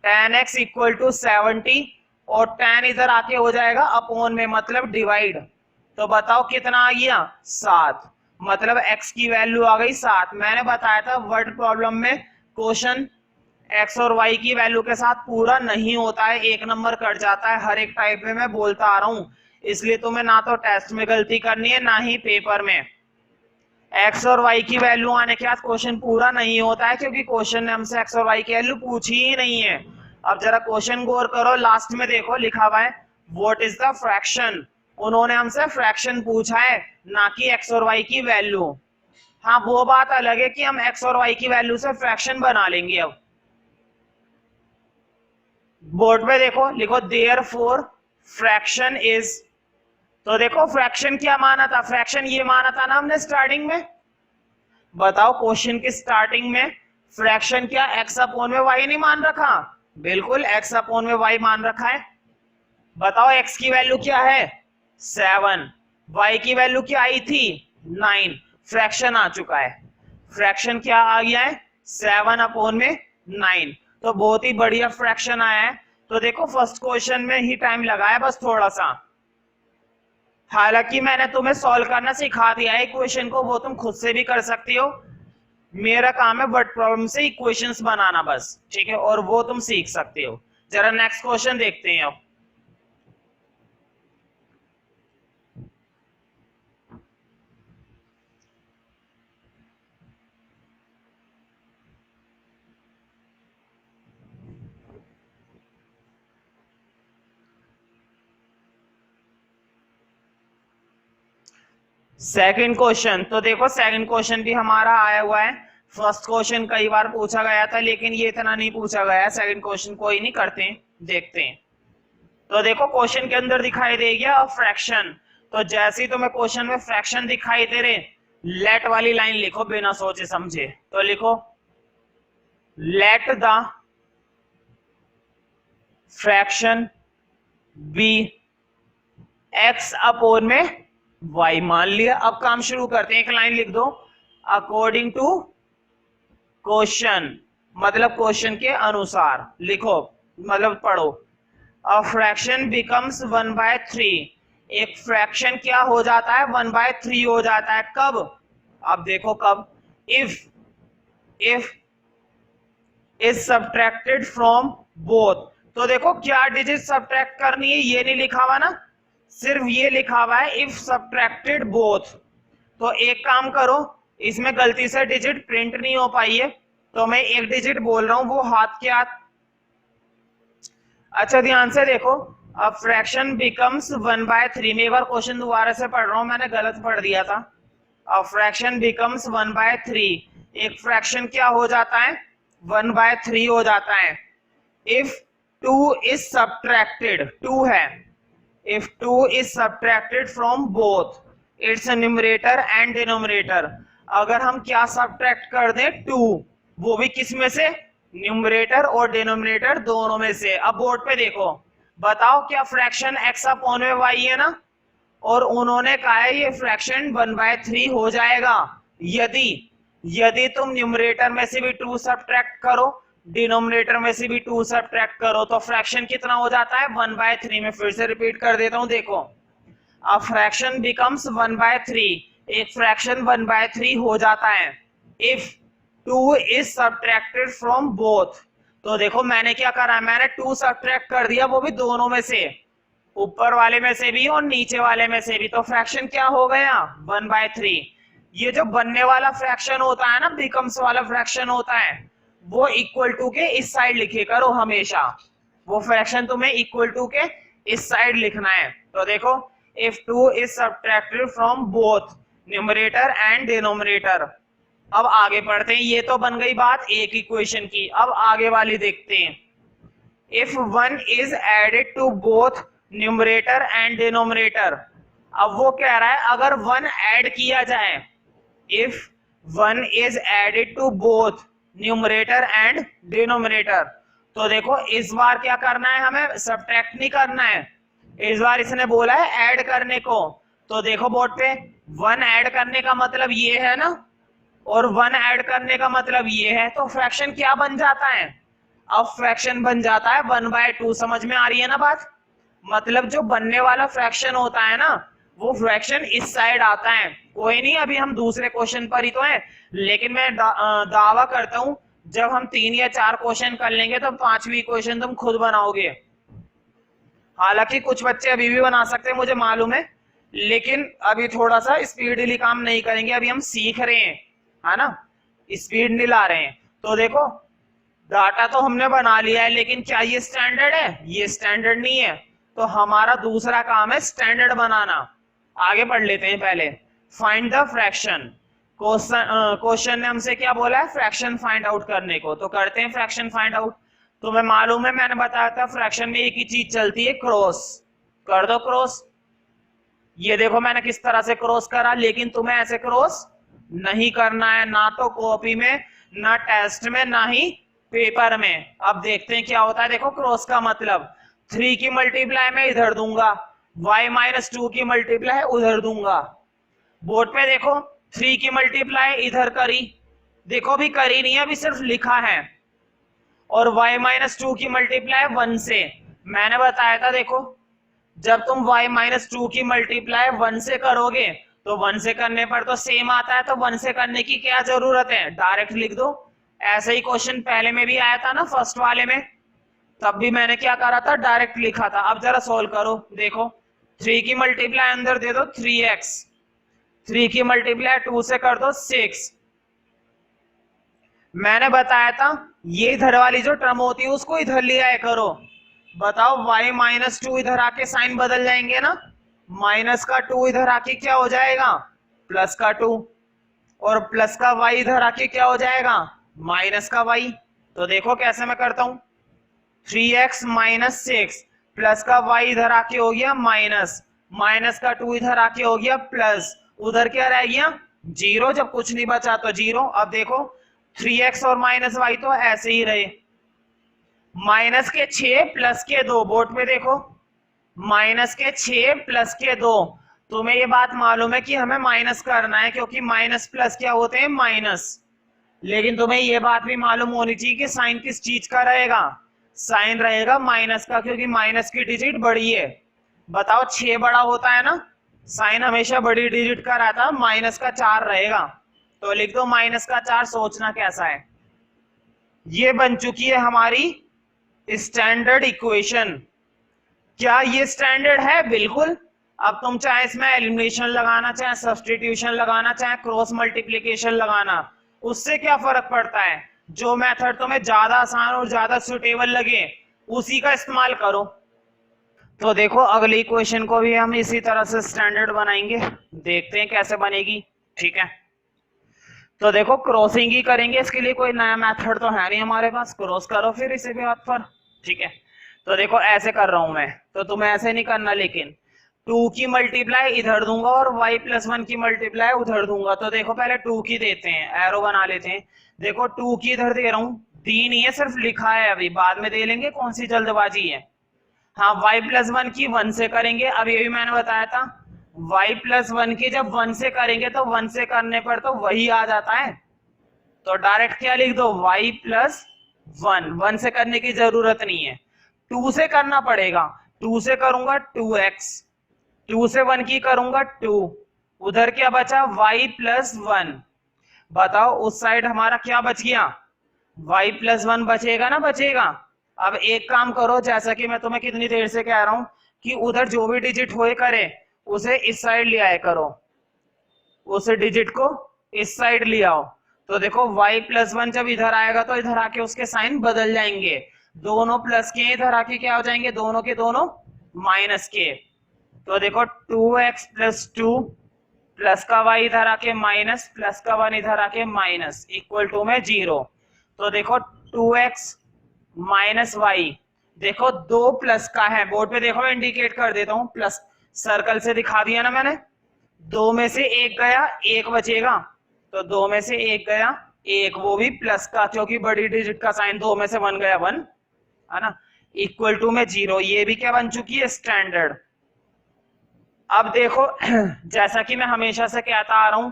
[SPEAKER 1] tan x इक्वल टू 70 और tan इधर आके हो जाएगा अपॉन में, मतलब डिवाइड, तो बताओ कितना आ गया? 7, मतलब x की वैल्यू आ गई 7। मैंने बताया था वर्ड प्रॉब्लम में क्वेश्चन x और y की वैल्यू के साथ पूरा नहीं होता है, एक नंबर कट जाता है, हर एक टाइप में मैं बोलता आ रहा हूं, इसलिए तुम्हें ना तो टेस्ट में गलती करनी है ना ही पेपर में। x और y की वैल्यू आने के बाद क्वेश्चन पूरा नहीं होता है, क्योंकि क्वेश्चन ने हमसे x और y की वैल्यू पूछी ही नहीं है। अब जरा क्वेश्चन गौर करो, लास्ट में देखो लिखा हुआ है व्हाट इज द फ्रैक्शन, उन्होंने हमसे फ्रैक्शन पूछा है ना कि x और y की वैल्यू। हाँ वो बात अलग है कि हम x और y की वैल्यू से फ्रैक्शन बना लेंगे। अब बोर्ड पे देखो, लिखो देयरफॉर फ्रैक्शन इज, तो देखो फ्रैक्शन क्या माना था? फ्रैक्शन ये माना था ना हमने स्टार्टिंग में, बताओ क्वेश्चन की स्टार्टिंग में फ्रैक्शन क्या x अपॉन में y नहीं मान रखा? बिल्कुल x अपॉन में y मान रखा है। बताओ x की वैल्यू क्या है? 7, y की वैल्यू क्या आई थी? 9, फ्रैक्शन आ चुका है, फ्रैक्शन क्या आ गया है? 7 अपॉन में 9, तो बहुत ही बढ़िया फ्रैक्शन आया है। तो देखो फर्स्ट क्वेश्चन में ही टाइम लगाया बस थोड़ा सा, हालांकि मैंने तुम्हें सॉल्व करना सिखा दिया है इक्वेशन को, वो तुम खुद से भी कर सकती हो, मेरा काम है वर्ड प्रॉब्लम से इक्वेशंस बनाना बस, ठीक है, और वो तुम सीख सकते हो। जरा नेक्स्ट क्वेश्चन देखते हैं अब। सेकंड क्वेश्चन, तो देखो सेकंड क्वेश्चन भी हमारा आया हुआ है, फर्स्ट क्वेश्चन कई बार पूछा गया था लेकिन ये इतना नहीं पूछा गया है, सेकंड क्वेश्चन कोई नहीं करते हैं, देखते हैं। तो देखो क्वेश्चन के अंदर दिखाई दे गया अ फ्रैक्शन, तो जैसे ही तुम्हें क्वेश्चन में फ्रैक्शन दिखाई दे रहे, लेट वाली लाइन लिखो बिना सोचे समझे। तो लिखो let the fraction be x upon में वाई, मान लिया। अब काम शुरू करते हैं, एक लाइन लिख दो अकॉर्डिंग टू क्वेश्चन, मतलब क्वेश्चन के अनुसार लिखो, मतलब पढ़ो। अ फ्रैक्शन बिकम्स 1/3, एक फ्रैक्शन क्या हो जाता है 1/3 हो जाता है, कब? अब देखो कब, if is subtracted from both. तो देखो क्या डिजिट सब्ट्रैक्ट करनी है ये नहीं लिखा हुआ ना, सिर्फ ये लिखा हुआ है इफ सब्ट्रैक्टेड बोथ। तो एक काम करो, इसमें गलती से डिजिट प्रिंट नहीं हो पाई है, तो मैं एक डिजिट बोल रहा हूं वो हाथ के हाथ। अच्छा ध्यान से देखो, अब फ्रैक्शन बिकम्स 1/3 में, एक बार क्वेश्चन दोबारा से पढ़ रहा हूं, मैंने गलत पढ़ दिया था। अब फ्रैक्शन बिकम्स 1/3, एक फ्रैक्शन क्या हो जाता है 1/3 हो जाता है इफ 2 इज सब्ट्रैक्टेड, 2 है, if 2 is subtracted from both its numerator and denominator। अगर हम क्या सब्ट्रैक्ट कर दें 2, वो भी किस में से, न्यूमरेटर और डिनोमिनेटर दोनों में से। अब बोर्ड पे देखो, बताओ क्या फ्रैक्शन x अपॉन में y है ना, और उन्होंने कहा है ये फ्रैक्शन 1/3 हो जाएगा यदि तुम न्यूमरेटर में से भी 2 सब्ट्रैक्ट करो, डिनोमिनेटर में से भी 2 सब्ट्रैक्ट करो, तो फ्रैक्शन कितना हो जाता है 1/3 में। फिर से रिपीट कर देता हूं, देखो अ फ्रैक्शन बिकम्स 1/3, एक फ्रैक्शन 1/3 हो जाता है if 2 is subtracted from both. तो देखो मैंने क्या करा, मैंने 2 सब्ट्रैक्ट कर दिया, वो भी दोनों में से, ऊपर वाले में से भी और नीचे वाले में से भी, तो फ्रैक्शन क्या हो गया 1/3। ये जो बनने वाला फ्रैक्शन होता है ना, बिकम्स वाला फ्रैक्शन होता है, वो इक्वल टू के इस साइड लिखे करो हमेशा, वो फ्रैक्शन तुम्हें इक्वल टू के इस साइड लिखना है। तो देखो if 2 is subtracted from both numerator and denominator. अब आगे पढ़ते हैं, ये तो बन गई बात एक इक्वेशन की, अब आगे वाली देखते हैं। If 1 is added to both numerator and denominator, अब वो कह रहा है अगर 1 ऐड किया जाए, if 1 is added to both numerator and denominator, तो देखो इस बार क्या करना है, हमें सब्ट्रैक्ट नहीं करना है, इस बार इसने बोला है ऐड करने को। तो देखो बोर्ड पे 1 ऐड करने का मतलब ये है ना, और 1 ऐड करने का मतलब ये है, तो फ्रैक्शन क्या बन जाता है, अब फ्रैक्शन बन जाता है 1/2। समझ में आ रही है ना बात, मतलब जो बनने वाला फ्रैक्शन होता है ना, वो फ्रैक्शन इस साइड आता है। कोई नहीं, अभी हम दूसरे क्वेश्चन पर ही तो हैं, लेकिन मैं दावा करता हूं जब हम 3 या 4 क्वेश्चन कर लेंगे तो 5वीं क्वेश्चन तुम खुद बनाओगे। हालांकि कुछ बच्चे अभी भी बना सकते हैं मुझे मालूम है, लेकिन अभी थोड़ा सा स्पीडली काम नहीं करेंगे, अभी हम सीख रहे हैं, है ना, स्पीड नहीं ला रहे हैं। तो देखो डाटा तो हमने बना लिया है, लेकिन क्या ये स्टैंडर्ड है, ये स्टैंडर्ड नहीं है, तो हमारा दूसरा काम है स्टैंडर्ड बनाना। आगे पढ़ लेते हैं पहले, फाइंड द फ्रैक्शन। क्वेश्चन ने हमसे क्या बोला है, फ्रैक्शन फाइंड आउट करने को, तो करते हैं फ्रैक्शन फाइंड आउट। तुम्हें मालूम है मैंने बताया था फ्रैक्शन में एक ही चीज चलती है, क्रॉस। कर दो क्रॉस, ये देखो मैंने किस तरह से क्रॉस करा, लेकिन तुम्हें ऐसे क्रॉस नहीं करना है, ना तो कॉपी में, ना टेस्ट में, ना ही पेपर में। अब देखते हैं क्या होता है। देखो क्रॉस का मतलब 3 की मल्टीप्लाई में इधर दूंगा, y-2 की मल्टीप्लाई उधर दूंगा। बोर्ड पे देखो 3 की मल्टीप्लाई इधर करी, देखो भी करी नहीं है, अभी सिर्फ लिखा है, और y-2 की मल्टीप्लाई 1 से। मैंने बताया था देखो जब तुम y-2 की मल्टीप्लाई 1 से करोगे तो 1 से करने पर तो सेम आता है, तो 1 से करने की क्या जरूरत है, डायरेक्ट लिख दो। ऐसे ही क्वेश्चन पहले में भी आया था ना, फर्स्ट वाले में, तब भी मैंने क्या करा था, डायरेक्ट लिखा था। अब जरा सोल्व करो, देखो 3 की मल्टीप्लाई अंदर दे दो 3x, 3 की मल्टीप्लाई 2 से कर दो 6। मैंने बताया था ये इधर वाली जो टर्म होती है उसको इधर ले आया करो। बताओ y-2 इधर आके साइन बदल जाएंगे ना, माइनस का 2 इधर आके क्या हो जाएगा, प्लस का 2, और प्लस का y इधर आके क्या हो जाएगा, माइनस का y। तो देखो कैसे मैं करता हूं, 3x - 6, प्लस का y इधर आके हो गया माइनस, माइनस का 2 इधर आके हो गया प्लस, उधर क्या रह गया 0, जब कुछ नहीं बचा तो 0। अब देखो 3x और माइनस y तो ऐसे ही रहे, माइनस के 6 प्लस के 2, बोर्ड पे देखो माइनस के 6 प्लस के 2। तुम्हें ये बात मालूम है कि हमें माइनस करना है क्योंकि माइनस प्लस क्या होते हैं माइनस, लेकिन तुम्हें ये बात भी मालूम होनी चाहिए कि साइन किस चीज का रहेगा, साइन रहेगा माइनस का, क्योंकि माइनस की डिजिट बड़ी है। बताओ 6 बड़ा होता है ना, साइन हमेशा बड़ी डिजिट का रहता है, माइनस का 4 रहेगा, तो लिख दो माइनस का 4। सोचना कैसा है, ये बन चुकी है हमारी स्टैंडर्ड इक्वेशन। क्या ये स्टैंडर्ड है? बिल्कुल। अब तुम चाहे इसमें एलिमिनेशन लगाना, चाहे सब्स्टिट्यूशन लगाना, चाहे क्रॉस मल्टीप्लिकेशन लगाना, उससे क्या फर्क पड़ता है, जो मेथड तुम्हें ज्यादा आसान और ज्यादा सुटेबल लगे उसी का इस्तेमाल करो। तो देखो अगली इक्वेशन को भी हम इसी तरह से स्टैंडर्ड बनाएंगे, देखते हैं कैसे बनेगी। ठीक है, तो देखो क्रॉसिंग ही करेंगे, इसके लिए कोई नया मेथड तो है नहीं हमारे पास, क्रॉस करो फिर इसी बात पर। ठीक है, तो देखो ऐसे कर रहा हूं मैं, तो तुम्हें ऐसे नहीं करना, लेकिन 2 की मल्टीप्लाई इधर दूंगा और y प्लस 1 की मल्टीप्लाई उधर दूंगा। तो देखो पहले 2 की देते हैं, एरो बना लेते हैं। देखो 2 की इधर दे रहा हूं, दी नहीं है, सिर्फ लिखा है, अभी बाद में दे लेंगे, कौन सी जल्दबाजी है। हाँ y प्लस 1 की 1 से करेंगे, अब ये भी मैंने बताया था, y प्लस 1 की जब 1 से करेंगे तो 1 से करने पर तो वही आ जाता है, तो डायरेक्ट क्या लिख दो y प्लस 1 से करने की जरूरत नहीं है, 2 से करना पड़ेगा। 2 से करूंगा 2x, 2 से 1 की करूंगा 2, उधर क्या बचा y प्लस 1। बताओ उस साइड हमारा क्या बच गया, y प्लस 1 बचेगा ना, बचेगा। अब एक काम करो, जैसा कि मैं तुम्हें कितनी देर से कह रहा हूं कि उधर जो भी डिजिट होए करे उसे इस साइड ले आए करो, उस डिजिट को इस साइड ले आओ। तो देखो y प्लस 1 जब इधर आएगा तो इधर आके उसके साइन बदल जाएंगे, दोनों प्लस के इधर आके क्या हो जाएंगे, दोनों के दोनों माइनस के। तो देखो 2x प्लस 2 प्लस का y इधर आके माइनस, प्लस का 1 इधर आके माइनस, इक्वल टू में 0। तो देखो 2x माइनस y, देखो 2 प्लस का है, बोर्ड पे देखो मैं इंडिकेट कर देता हूं, प्लस सर्कल से दिखा दिया ना मैंने। 2 में से 1 गया, 1 बचेगा, तो 2 में से 1 गया 1, वो भी प्लस का, क्योंकि बड़ी डिजिट का साइन 2 में से 1 गया 1 है ना, इक्वल टू में 0। ये भी क्या बन चुकी है, स्टैंडर्ड। अब देखो जैसा कि मैं हमेशा से कहता आ रहा हूं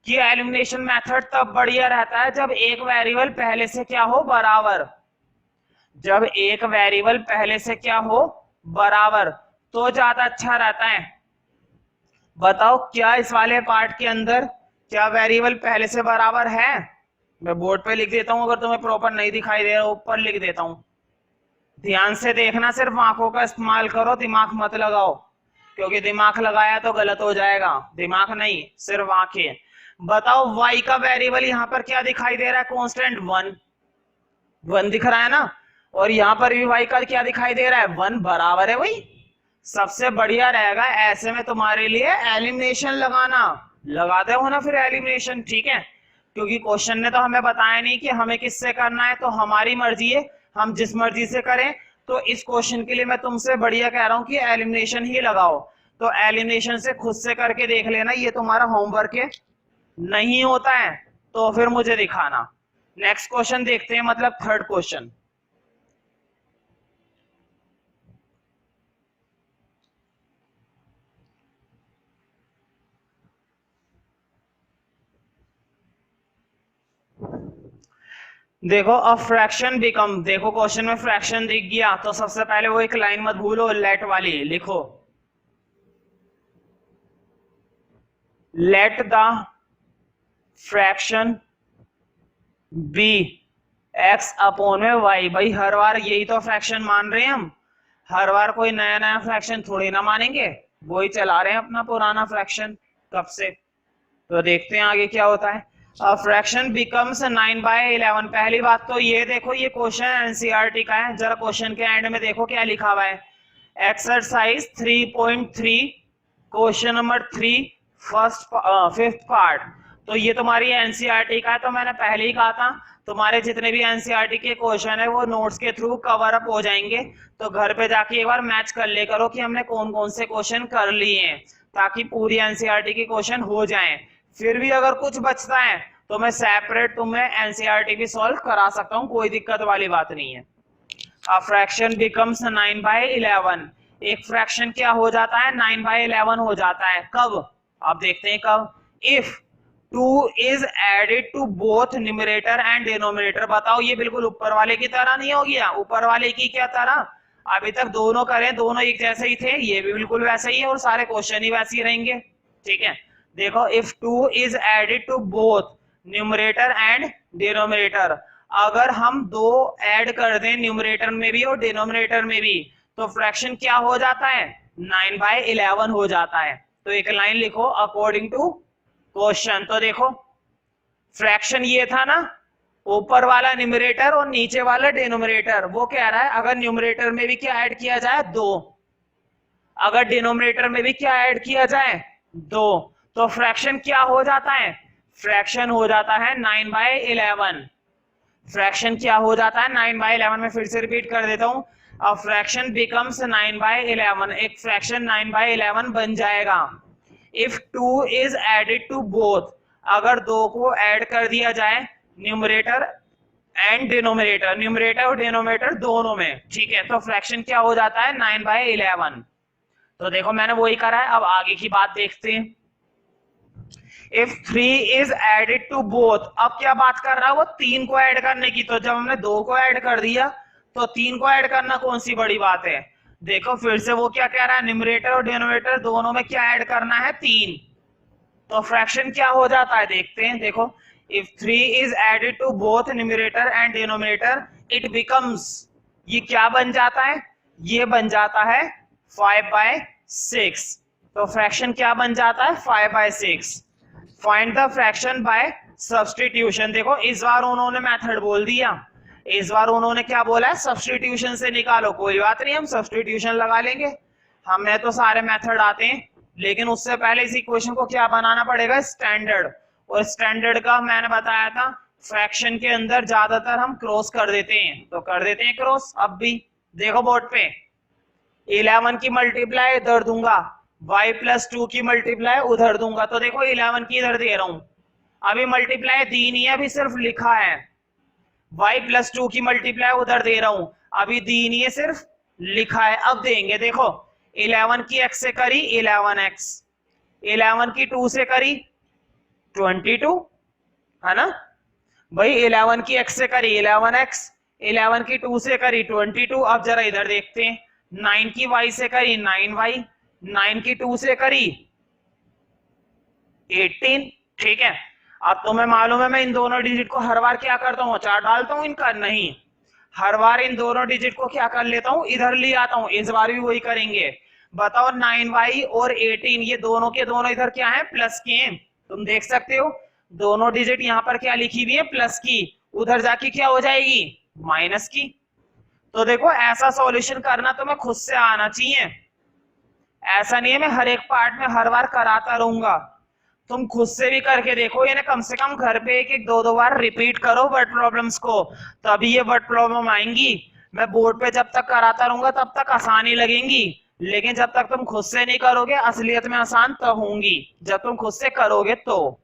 [SPEAKER 1] कि एलिमिनेशन मेथड तब बढ़िया रहता है जब एक वेरिएबल पहले से क्या हो, बराबर। जब एक वेरिएबल पहले से क्या हो, बराबर, तो ज्यादा अच्छा रहता है। बताओ क्या इस वाले पार्ट के अंदर क्या वेरिएबल पहले से बराबर है? मैं बोर्ड पे लिख देता हूं, अगर तुम्हें प्रॉपर नहीं दिखाई दे रहा ऊपर लिख देता हूं, ध्यान से देखना, सिर्फ आंखों का इस्तेमाल करो, दिमाग मत लगाओ, क्योंकि दिमाग लगाया तो गलत हो जाएगा, दिमाग नहीं सिर्फ आंखें। बताओ y का वेरिएबल यहाँ पर क्या दिखाई दे रहा है, कांस्टेंट 1 दिख रहा है ना, और यहाँ पर भी y का क्या दिखाई दे रहा है, 1 बराबर है। वही सबसे बढ़िया रहेगा ऐसे में तुम्हारे लिए एलिमिनेशन लगाना, लगाते हो ना फिर एलिमिनेशन। ठीक है, क्योंकि क्वेश्चन ने तो हमें बताया नहीं कि हमें किससे करना है, तो हमारी मर्जी है, हम जिस मर्जी से करें। तो इस क्वेश्चन के लिए मैं तुमसे बढ़िया कह रहा हूं कि एलिमिनेशन ही लगाओ। तो एलिमिनेशन से खुद से करके देख लेना, ये तुम्हारा होमवर्क है, नहीं होता है तो फिर मुझे दिखाना। नेक्स्ट क्वेश्चन देखते हैं, मतलब थर्ड क्वेश्चन। देखो अब फ्रैक्शन बिकम, देखो क्वेश्चन में फ्रैक्शन दिख गया, तो सबसे पहले वो एक लाइन मत भूलो, लेट वाली लिखो, let the fraction be x upon में वाई। भाई हर बार यही तो फ्रैक्शन मान रहे हैं हम, हर बार कोई नया नया फ्रैक्शन थोड़ी ना मानेंगे, वही चला रहे हैं अपना पुराना फ्रैक्शन कब से। तो देखते हैं आगे क्या होता है। Fraction becomes 9/11। पहली बात तो ये देखो, ये क्वेश्चन एनसीईआरटी का है, जरा क्वेश्चन के एंड में देखो क्या लिखा हुआ है, exercise 3.3 question number 3 fifth part. तो ये तुम्हारी एनसीईआरटी का है, तो मैंने पहले ही कहा था तुम्हारे जितने भी एनसीईआरटी के क्वेश्चन है वो नोट्स के थ्रू कवर अप हो जाएंगे। तो घर पे जाके एक बार मैच कर ले करो कि हमने कौन कौन से क्वेश्चन कर लिए हैं, ताकि पूरी एनसीईआरटी के क्वेश्चन हो जाएं। फिर भी अगर कुछ बचता है तो मैं सेपरेट तुम्हें एनसीईआरटी भी सॉल्व करा सकता हूँ, कोई दिक्कत वाली बात नहीं है। A fraction becomes 9/11। एक फ्रैक्शन क्या हो जाता है, 9/11 हो जाता है। कब, आप देखते हैं कब। If 2 is added to both numerator and denominator। बताओ ये बिल्कुल ऊपर वाले की तरह नहीं हो गया, ऊपर वाले की क्या तरह, अभी तक दोनों करें दोनों एक जैसे ही थे, ये भी बिल्कुल वैसे ही है और सारे क्वेश्चन ही वैसे ही रहेंगे। ठीक है, देखो if 2 is added to both numerator and denominator, अगर हम दो ऐड कर दें न्यूमरेटर में भी और डिनोमिनेटर में भी तो फ्रैक्शन क्या हो जाता है, 9/11 हो जाता है। तो एक लाइन लिखो अकॉर्डिंग टू क्वेश्चन। तो देखो फ्रैक्शन ये था ना, ऊपर वाला न्यूमरेटर और नीचे वाला डिनोमिनेटर, वो कह रहा है अगर न्यूमरेटर में भी क्या ऐड किया जाए, 2, अगर डिनोमिनेटर में भी क्या ऐड किया जाए, 2, तो फ्रैक्शन क्या हो जाता है, फ्रैक्शन हो जाता है 9/11। फ्रैक्शन क्या हो जाता है, 9/11। में फिर से रिपीट कर देता हूं, अ फ्रैक्शन बिकम्स 9/11। एक फ्रैक्शन 9/11 बन जाएगा if 2 is added to both, अगर दो को ऐड कर दिया जाए न्यूमरेटर एंड डिनोमिनेटर, न्यूमरेटर और डिनोमिनेटर दोनों में। ठीक है, तो फ्रैक्शन क्या हो जाता है, 9/11। तो देखो मैंने वही करा है, अब आगे की बात देखते हैं। If 3 is added to both, अब क्या बात कर रहा है वो, 3 को ऐड करने की। तो जब हमने 2 को ऐड कर दिया तो 3 को ऐड करना कौन सी बड़ी बात है। देखो फिर से वो क्या कह रहा है, न्यूमरेटर और डिनोमिनेटर दोनों में क्या ऐड करना है, 3। तो फ्रैक्शन क्या हो जाता है, देखते हैं। देखो if 3 is added to both numerator and denominator, it becomes, ये क्या बन जाता है, ये बन जाता है 5/6। तो फ्रैक्शन क्या बन जाता है, 5/6। Find the fraction by substitution. देखो इस बार उन्होंने मेथड बोल दिया, इस बार उन्होंने क्या बोला है, सब्स्टिट्यूशन से निकालो। कोई बात नहीं, हम सब्स्टिट्यूशन लगा लेंगे, हमें तो सारे मेथड आते हैं। लेकिन उससे पहले इस इक्वेशन को क्या बनाना पड़ेगा, स्टैंडर्ड। और स्टैंडर्ड का मैंने बताया था फ्रैक्शन के अंदर ज्यादातर हम क्रॉस कर देते हैं, तो कर देते हैं क्रॉस। अब भी देखो बोर्ड पे 11 की मल्टीप्लाई इधर दूंगा, y+2 की मल्टीप्लाई उधर दूंगा। तो देखो 11 की इधर दे रहा हूं, अभी मल्टीप्लाई दी नहीं है, अभी सिर्फ लिखा है। y+2 की मल्टीप्लाई उधर दे रहा हूं, अभी दी नहीं है, सिर्फ लिखा है। अब देंगे, देखो 11 की x से करी 11x, 11 की 2 से करी 22, है ना भाई। 11 की x से करी 11x, 11 की 2 से करी 22। अब जरा इधर देखते हैं, 9 की y से करी 9y, 9 की 2 से करी 18। ठीक है, अब तुम्हें मालूम है मैं इन दोनों डिजिट को हर बार क्या करता हूँ, 4 डालता हूँ इनका, नहीं, हर बार इन दोनों डिजिट को क्या कर लेता हूँ, इधर ले आता हूँ। इस बार भी वही करेंगे। बताओ 9y और 18 ये दोनों के दोनों इधर क्या है, प्लस के हैं। तुम देख सकते हो दोनों डिजिट यहाँ पर क्या लिखी हुई है, प्लस की, उधर जाके क्या हो जाएगी, माइनस की। तो देखो ऐसा सॉल्यूशन करना तुम्हें खुद से आना चाहिए, ऐसा नहीं है मैं हर एक पार्ट में हर बार कराता रहूंगा। तुम खुद से भी करके देखो, यानी कम से कम घर पे एक 2 बार रिपीट करो वर्ड प्रॉब्लम्स को, तभी ये वर्ड प्रॉब्लम आएंगी। मैं बोर्ड पे जब तक कराता रहूंगा तब तक आसानी लगेंगी, लेकिन जब तक तुम खुद से नहीं करोगे असलियत में आसान तब होंगी जब तुम खुद से करोगे। तो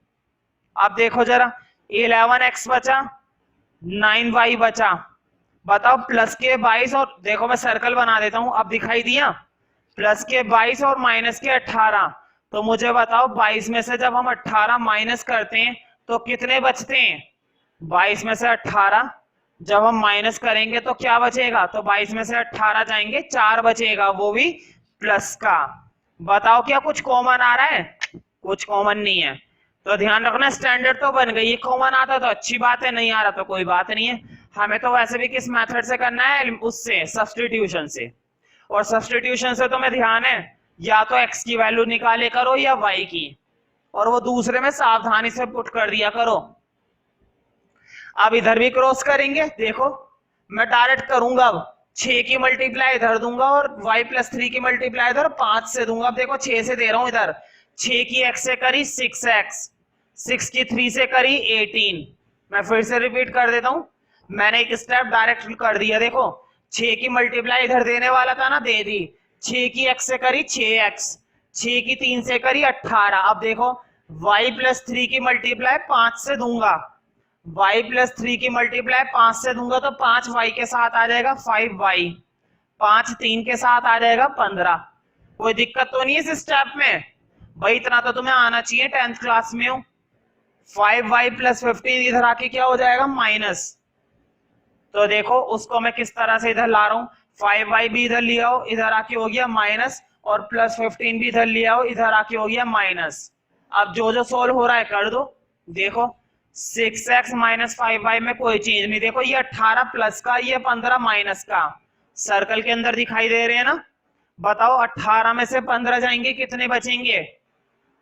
[SPEAKER 1] अब देखो जरा, 11x बचा, 9y बचा। बताओ प्लस के 22 और, देखो मैं सर्कल बना देता हूं, अब दिखाई दिया, प्लस के 22 और माइनस के 18। तो मुझे बताओ 22 में से जब हम 18 माइनस करते हैं तो कितने बचते हैं, 22 में से 18 जब हम माइनस करेंगे तो क्या बचेगा, तो 22 में से 18 जाएंगे 4 बचेगा, वो भी प्लस का। बताओ क्या कुछ कॉमन आ रहा है, कुछ कॉमन नहीं है। तो ध्यान रखना स्टैंडर्ड तो बन गई, कॉमन आता तो अच्छी बात है, नहीं आ रहा तो कोई बात नहीं है। हमें तो वैसे भी किस मेथड से करना है, उससे सब्स्टिट्यूशन से। और सब्स्टिट्यूशन से तुम्हें ध्यान है या तो x की वैल्यू निकाले करो या y की, और वो दूसरे में सावधानी से पुट कर दिया करो। अब इधर भी क्रॉस करेंगे, देखो मैं डायरेक्ट करूंगा, अब 6 की मल्टीप्लाई इधर दूंगा और y+3 की मल्टीप्लाई इधर 5 से दूंगा। अब देखो 6 से दे रहा हूं इधर, 6 की x से करी 6x, 6 की 3 से करी 18। मैं फिर से रिपीट कर देता हूं, मैंने एक स्टेप डायरेक्ट कर दिया। देखो 6 की मल्टीप्लाई इधर देने वाला था ना, दे दी। 6 की x से करी 6x, 6 की 3 से करी 18। अब देखो y प्लस 3 की मल्टीप्लाई 5 से दूंगा, y प्लस 3 की मल्टीप्लाई 5 से दूंगा तो 5y के साथ आ जाएगा 5y, 5 3 के साथ आ जाएगा 15। कोई दिक्कत तो नहीं है इस स्टेप में भाई? इतना तो तुम्हें आना चाहिए, 10th क्लास में हो। 5y प्लस 15 इधर आके क्या हो जाएगा? माइनस। तो देखो उसको मैं किस तरह से इधर ला रहा हूं, 5y भी इधर लिया हो, इधर आके हो गया माइनस, और प्लस 15 भी इधर लिया हो, इधर आके हो गया माइनस। अब जो जो सोल्व हो रहा है कर दो। देखो 6x माइनस 5y में कोई चीज नहीं। देखो ये 18 प्लस का, ये 15 माइनस का, सर्कल के अंदर दिखाई दे रहे हैं ना। बताओ 18 में से 15 जाएंगे, कितने बचेंगे?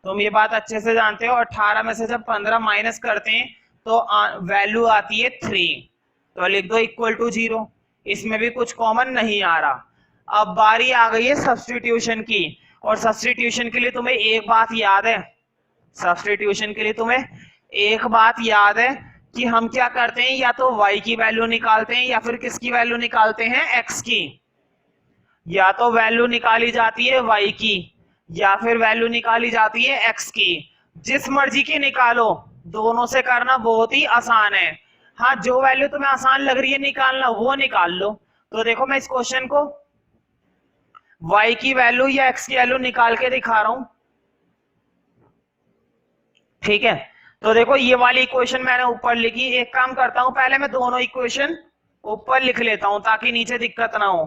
[SPEAKER 1] तुम ये बात अच्छे से जानते हो, 18 में से जब 15 माइनस करते हैं तो वैल्यू आती है 3। तो लिख दो इक्वल टू 0। इसमें भी कुछ कॉमन नहीं आ रहा। अब बारी आ गई है सब्स्टिट्यूशन की, और सब्स्टिट्यूशन के लिए तुम्हें एक बात याद है, सब्स्टिट्यूशन के लिए तुम्हें एक बात याद है कि हम क्या करते हैं, या तो y की वैल्यू निकालते हैं या फिर किसकी वैल्यू निकालते हैं? x की। या तो वैल्यू निकाली जाती है y की या फिर वैल्यू निकाली जाती है x की। जिस मर्जी की निकालो, दोनों से करना बहुत ही आसान है। हाँ, जो वैल्यू तुम्हें आसान लग रही है निकालना वो निकाल लो। तो देखो मैं इस क्वेश्चन को y की वैल्यू या x की वैल्यू निकाल के दिखा रहा हूं, ठीक है। तो देखो ये वाली इक्वेशन मैंने ऊपर लिखी। एक काम करता हूं, पहले मैं दोनों इक्वेशन ऊपर लिख लेता हूं ताकि नीचे दिक्कत ना हो।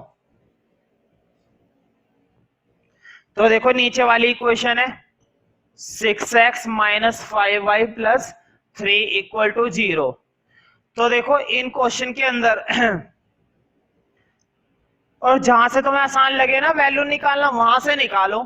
[SPEAKER 1] तो देखो नीचे वाली इक्वेशन है 6x minus 5y plus 3 equal to 0। तो देखो इन क्वेश्चन के अंदर और जहां से तुम्हें आसान लगे ना वैल्यू निकालना, वहां से निकालो।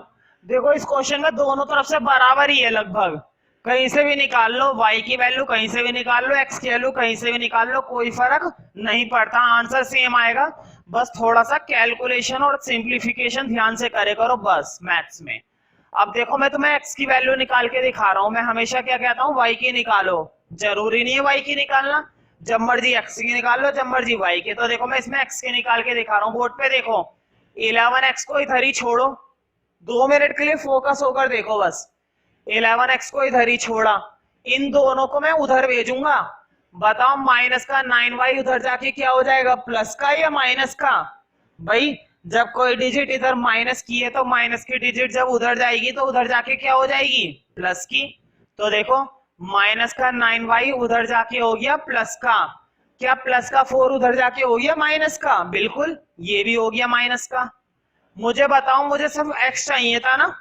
[SPEAKER 1] देखो इस क्वेश्चन में दोनों तरफ से बराबर ही है लगभग, कहीं से भी निकाल लो, y की वैल्यू कहीं से भी निकाल लो, x की वैल्यू कहीं से भी निकाल लो, कोई फर्क नहीं पड़ता, आंसर सेम आएगा। बस थोड़ा सा कैलकुलेशन और सिंप्लीफिकेशन ध्यान से करे करो बस मैथ्स में। अब देखो मैं तुम्हें x की वैल्यू निकाल के दिखा रहा हूं। मैं हमेशा क्या कहता हूं, y की निकालो। जरूरी नहीं है y की निकालना, जब मर्जी x की निकाल लो, जब मर्जी y की। तो देखो मैं इसमें x की निकाल के दिखा रहा हूँ। बोर्ड पे देखो 11x को इधर ही छोड़ो, 2 मिनट के लिए फोकस होकर देखो बस। 11x को इधर ही छोड़ा, इन दोनों को मैं उधर भेजूंगा। बताओ माइनस का 9y उधर जाके क्या हो जाएगा, प्लस का या माइनस का? भाई जब कोई डिजिट इधर माइनस की है तो माइनस की डिजिट जब उधर जाएगी तो उधर जाके क्या हो जाएगी, प्लस की। तो देखो माइनस का 9y उधर जाके हो गया प्लस का, क्या प्लस का 4 उधर जाके हो गया माइनस का? बिल्कुल, ये भी हो गया माइनस का। मुझे बताओ, मुझे सिर्फ x चाहिए था ना,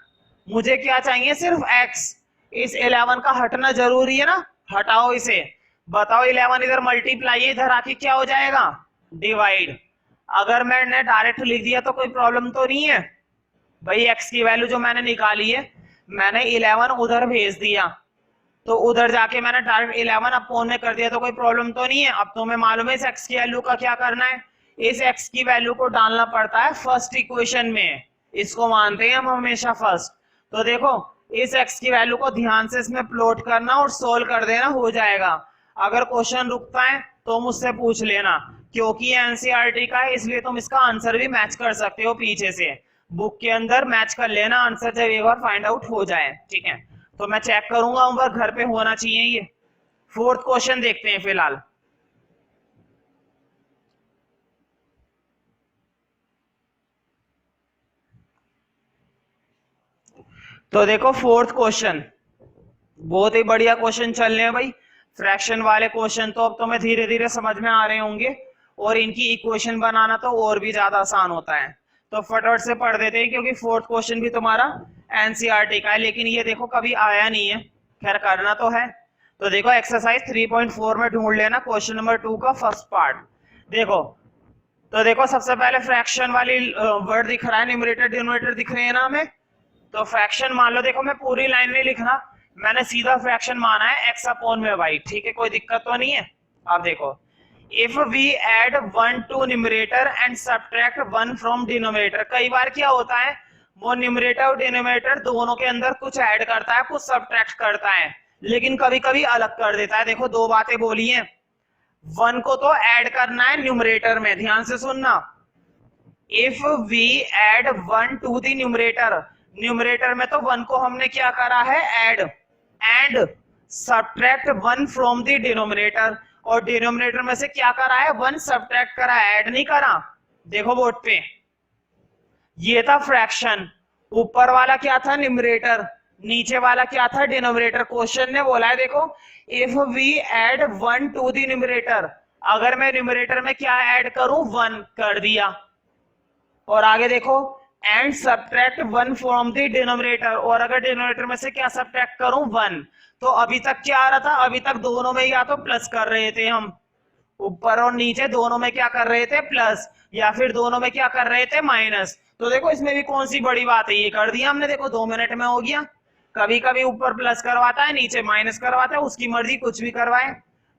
[SPEAKER 1] मुझे क्या चाहिए, सिर्फ x। इस 11 का हटना जरूरी है ना, हटाओ इसे। बताओ 11 इधर मल्टीप्लाई, इधर आके क्या हो जाएगा, डिवाइड। अगर मैंने डायरेक्ट लिख दिया तो कोई प्रॉब्लम तो नहीं है भाई। x की वैल्यू जो मैंने निकाली है, मैंने 11 उधर भेज दिया, तो उधर जाके मैंने डायरेक्ट 11 अपोन में कर दिया, तो कोई प्रॉब्लम तो नहीं है। अब तुम्हें मालूम है इस x की वैल्यू का क्या करना है, इस x की वैल्यू को डालना पड़ता है फर्स्ट इक्वेशन में, इसको मानते हैं हम हमेशा फर्स्ट। तो देखो इस x की वैल्यू को ध्यान से इसमें प्लॉट करना और सोल्व कर देना, हो जाएगा। अगर क्वेश्चन रुकता है तो मुझसे पूछ लेना, क्योंकि एनसीईआरटी का है इसलिए तुम इसका आंसर भी मैच कर सकते हो पीछे से, बुक के अंदर मैच कर लेना आंसर जब एक बार फाइंड आउट हो जाए, ठीक है। तो मैं चेक करूंगा होमवर्क घर पे होना चाहिए ये। 4th क्वेश्चन देखते हैं फिलहाल। तो देखो 4th क्वेश्चन बहुत ही बढ़िया क्वेश्चन चल रहे हैं भाई। फ्रैक्शन वाले क्वेश्चन तो अब तुम्हें धीरे धीरे समझ में आ रहे होंगे, और इनकी इक्वेशन बनाना तो और भी ज्यादा आसान होता है। तो फटाफट से पढ़ देते हैं, क्योंकि 4th क्वेश्चन भी तुम्हारा एनसीईआरटी का है, लेकिन ये देखो कभी आया नहीं है, खैर करना तो है। तो देखो एक्सरसाइज 3.4 में ढूंढ लेना क्वेश्चन नंबर 2 का फर्स्ट पार्ट। देखो तो देखो सबसे पहले फ्रैक्शन वाली वर्ड दिख रहा है, न्यूमरेटर डिनोमिनेटर दिख रहे हैं ना हमें। तो फ्रैक्शन मान लो, देखो मैं पूरी लाइन में लिखना, मैंने सीधा फ्रैक्शन माना है x अपॉन में y, ठीक है, कोई दिक्कत तो नहीं है। अब देखो if we add 1 to numerator and subtract 1 from denominator, कई बार क्या होता है वो न्यूमरेटर और डिनोमिनेटर दोनों के अंदर कुछ ऐड करता है, कुछ सब्ट्रैक्ट करता है, लेकिन कभी कभी अलग कर देता है। देखो दो बातें बोली हैं, 1 को तो ऐड करना है न्यूमरेटर में, ध्यान से सुनना। If we add 1 to the numerator, numerator में तो 1 को हमने क्या करा है, add, and subtract 1 from the denominator, और डिनोमिनेटर में से क्या करा है, 1 सब्ट्रैक्ट करा है, ऐड नहीं करा। देखो बोर्ड पे, ये था फ्रैक्शन, ऊपर वाला क्या था, न्यूमरेटर, नीचे वाला क्या था, डिनोमिनेटर। क्वेश्चन ने बोला है देखो, if we add 1 to the numerator, अगर मैं न्यूमरेटर में क्या ऐड करूं, 1 कर दिया, और आगे देखो, and subtract 1 from the denominator, और अगर डिनोमिनेटर में से क्या सब्ट्रैक्ट करूं, 1। तो अभी तक क्या आ रहा था, अभी तक दोनों में या तो प्लस कर रहे थे हम, ऊपर और नीचे दोनों में क्या कर रहे थे, प्लस, या फिर दोनों में क्या कर रहे थे, माइनस। तो देखो इसमें भी कौन सी बड़ी बात है, ये कर दिया हमने, देखो 2 मिनट में हो गया। कभी कभी ऊपर प्लस करवाता है, नीचे माइनस करवाता है, उसकी मर्जी, कुछ भी करवाए।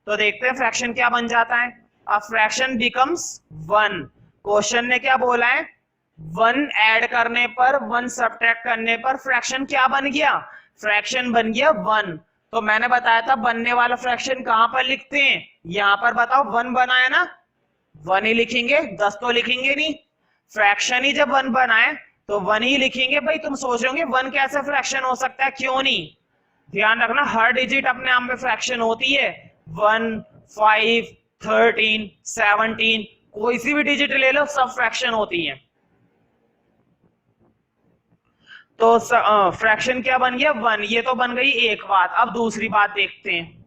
[SPEAKER 1] तो देखते हैं फ्रैक्शन क्या बन जाता है। अब फ्रैक्शन बिकम्स 1, क्वेश्चन ने क्या बोला है, 1 ऐड करने पर, 1 सब्ट्रैक्ट करने पर फ्रैक्शन क्या बन गया, फ्रैक्शन बन गया 1। तो मैंने बताया था बनने वाला फ्रैक्शन कहां पर लिखते हैं, यहां पर बताओ, 1 बनाया ना, 1 ही लिखेंगे, 10 तो लिखेंगे नहीं। फ्रैक्शन ही जब 1 बनाए तो 1 ही लिखेंगे। भाई तुम सोच रहे होंगे 1 कैसे फ्रैक्शन हो सकता है, क्यों नहीं, ध्यान रखना हर डिजिट अपने आप में फ्रैक्शन होती है। 1, 5, 13, 17, कोई सी भी डिजिट ले लो, सब फ्रैक्शन होती है। तो फ्रैक्शन क्या बन गया, 1, ये तो बन गई एक बात। अब दूसरी बात देखते हैं,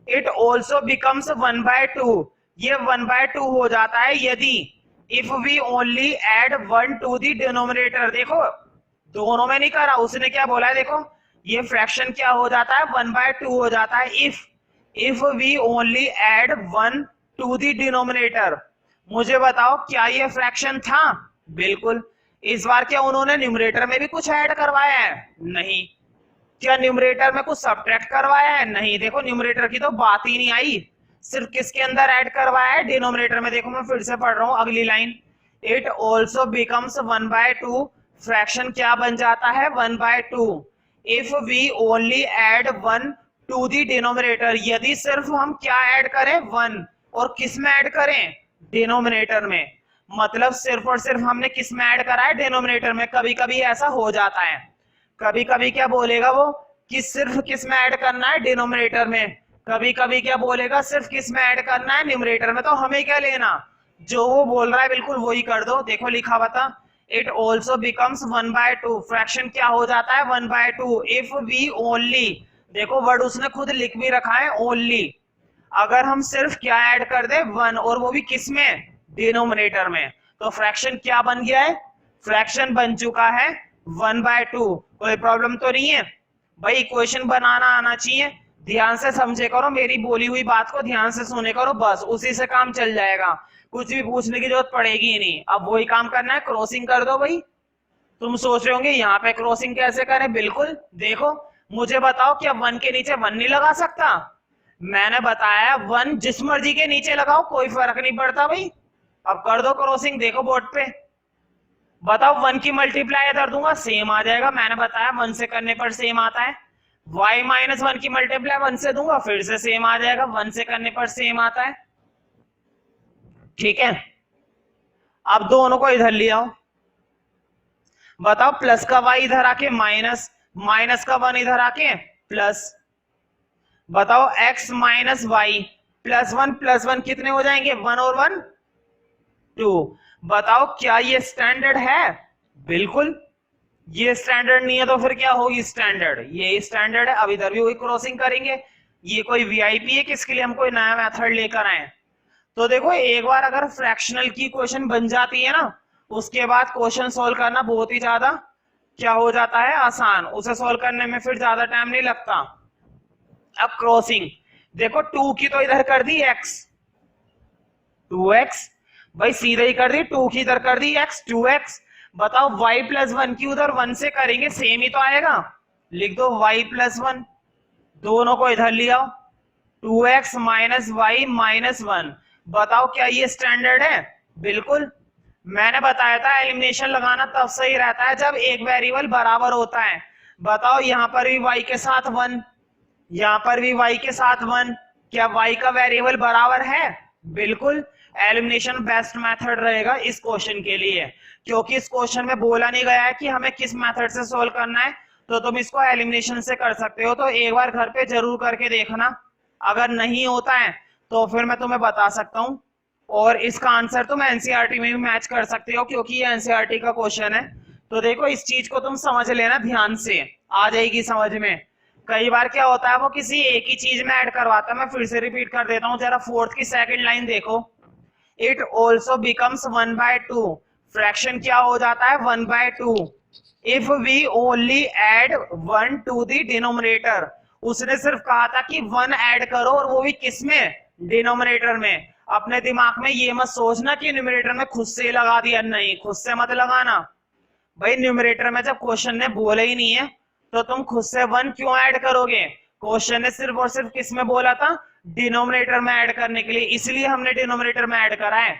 [SPEAKER 1] इट ऑल्सो बिकम्स 1/2, ये 1/2 हो जाता है यदि, if we only add 1 to the denominator. देखो दोनों में नहीं करा, उसने क्या बोला है, देखो ये फ्रैक्शन क्या हो जाता है, 1/2 हो जाता है if we only add 1 to the denominator. मुझे बताओ क्या ये फ्रैक्शन था, बिल्कुल। इस बार क्या उन्होंने न्यूमरेटर में भी कुछ ऐड करवाया है, नहीं। क्या न्यूमरेटर में कुछ सब्ट्रैक्ट करवाया है, नहीं। देखो न्यूमरेटर की तो बात ही नहीं आई, सिर्फ किसके अंदर ऐड करवाया है, डिनोमिनेटर में। देखो मैं फिर से पढ़ रहा हूं अगली line, it also becomes 1/2, fraction क्या बन जाता है, 1/2, if we only add 1 to the denominator, यदि सिर्फ हम क्या ऐड करें, 1, और किस में ऐड करें, डिनोमिनेटर में। मतलब सिर्फ और सिर्फ हमने किस में ऐड करा है, डिनोमिनेटर में। कभी कभी ऐसा हो जाता है, कभी कभी क्या बोलेगा वो कि सिर्फ किस में ऐड करना है, डिनोमिनेटर में। कभी कभी क्या बोलेगा, सिर्फ किस में ऐड करना है, न्यूमरेटर में। तो हमें क्या लेना, जो वो बोल रहा है बिल्कुल वही कर दो। देखो लिखा हुआ था, इट ऑल्सो बिकम्स 1/2, फ्रैक्शन क्या हो जाता है, 1/2, इफ वी ओनली, देखो वर्ड उसने खुद लिख भी रखा है, ओनली, अगर हम सिर्फ क्या ऐड कर दे, 1, और वो भी किस में, डिनोमिनेटर में। तो फ्रैक्शन क्या बन गया है, फ्रैक्शन बन चुका है 1/2। कोई प्रॉब्लम तो नहीं है भाई, इक्वेशन बनाना आना चाहिए, ध्यान से समझे करो, मेरी बोली हुई बात को ध्यान से सुने करो, बस उसी से काम चल जाएगा, कुछ भी पूछने की जरूरत पड़ेगी ही नहीं। अब वही काम करना है, क्रॉसिंग कर दो भाई। तुम सोच रहे होंगे यहाँ पे क्रॉसिंग कैसे करें, बिल्कुल देखो, मुझे बताओ क्या 1 के नीचे 1 नहीं लगा सकता, मैंने बताया 1 जिस मर्जी के नीचे लगाओ, कोई फर्क नहीं पड़ता भाई। अब कर दो क्रॉसिंग, देखो बोर्ड पे, बताओ 1 की मल्टीप्लाई इधर दूंगा, सेम आ जाएगा, मैंने बताया 1 से करने पर सेम आता है। y-1 की मल्टीप्लाई 1 से दूंगा, फिर से सेम आ जाएगा, 1 से करने पर सेम आता है, ठीक है। अब दोनों को इधर ले आओ, बताओ प्लस का y इधर आके माइनस, माइनस का 1 इधर आके प्लस, बताओ x माइनस वाई प्लस 1 कितने हो जाएंगे, 1 और 1 2। बताओ क्या ये स्टैंडर्ड है, बिल्कुल। ये स्टैंडर्ड नहीं है तो फिर क्या होगी, स्टैंडर्ड, ये स्टैंडर्ड है। अब इधर भी वही क्रॉसिंग करेंगे, ये कोई वीआईपी है किसके लिए हम कोई नया मेथड लेकर आए। तो देखो एक बार अगर फ्रैक्शनल की क्वेश्चन बन जाती है ना, उसके बाद क्वेश्चन सोल्व करना बहुत ही ज्यादा क्या हो जाता है, आसान, उसे सोल्व करने में फिर ज्यादा टाइम नहीं लगता। अब क्रॉसिंग देखो, 2 की तो इधर कर दी x, 2x, भाई सीधे ही कर दी, 2 की इधर कर दी x, 2x। बताओ y+1 की उधर 1 से करेंगे, सेम ही तो आएगा, लिख दो y+1, दोनों को इधर ले आओ, 2x माइनस वाई माइनस 1। बताओ क्या ये स्टैंडर्ड है, बिल्कुल। मैंने बताया था एलिमिनेशन लगाना तब सही रहता है जब एक वेरिएबल बराबर होता है। बताओ यहाँ पर भी y के साथ 1, यहाँ पर भी y के साथ 1, क्या y का वेरिएबल बराबर है? बिल्कुल। एलिमिनेशन बेस्ट मेथड रहेगा इस क्वेश्चन के लिए, क्योंकि इस क्वेश्चन में बोला नहीं गया है कि हमें किस मेथड से सोल्व करना है, तो तुम इसको एलिमिनेशन से कर सकते हो। तो एक बार घर पे जरूर करके देखना, अगर नहीं होता है तो फिर मैं तुम्हें बता सकता हूँ। और इसका आंसर तुम एनसीईआरटी में भी मैच कर सकते हो, क्योंकि ये एनसीईआरटी का क्वेश्चन है। तो देखो इस चीज को तुम समझ लेना ध्यान से, आ जाएगी समझ में। कई बार क्या होता है वो किसी एक ही चीज में ऐड करवाता है। मैं फिर से रिपीट कर देता हूँ, जरा फोर्थ की सेकंड लाइन देखो। It also becomes 1/2। फ्रैक्शन क्या हो जाता है? 1/2 if we only add 1 to the denominator. उसने सिर्फ कहा था कि 1 ऐड करो, और वो भी किस में? डिनोमिनेटर में। अपने दिमाग में ये मत सोचना कि न्यूमरेटर में खुद से लगा दिया, नहीं, खुद से मत लगाना भाई। न्यूमरेटर में जब क्वेश्चन ने बोला ही नहीं है तो तुम खुद से 1 क्यों ऐड करोगे? क्वेश्चन ने सिर्फ और सिर्फ किस में बोला था? डिनोमिनेटर में ऐड करने के लिए, इसलिए हमने डिनोमिनेटर में ऐड करा है।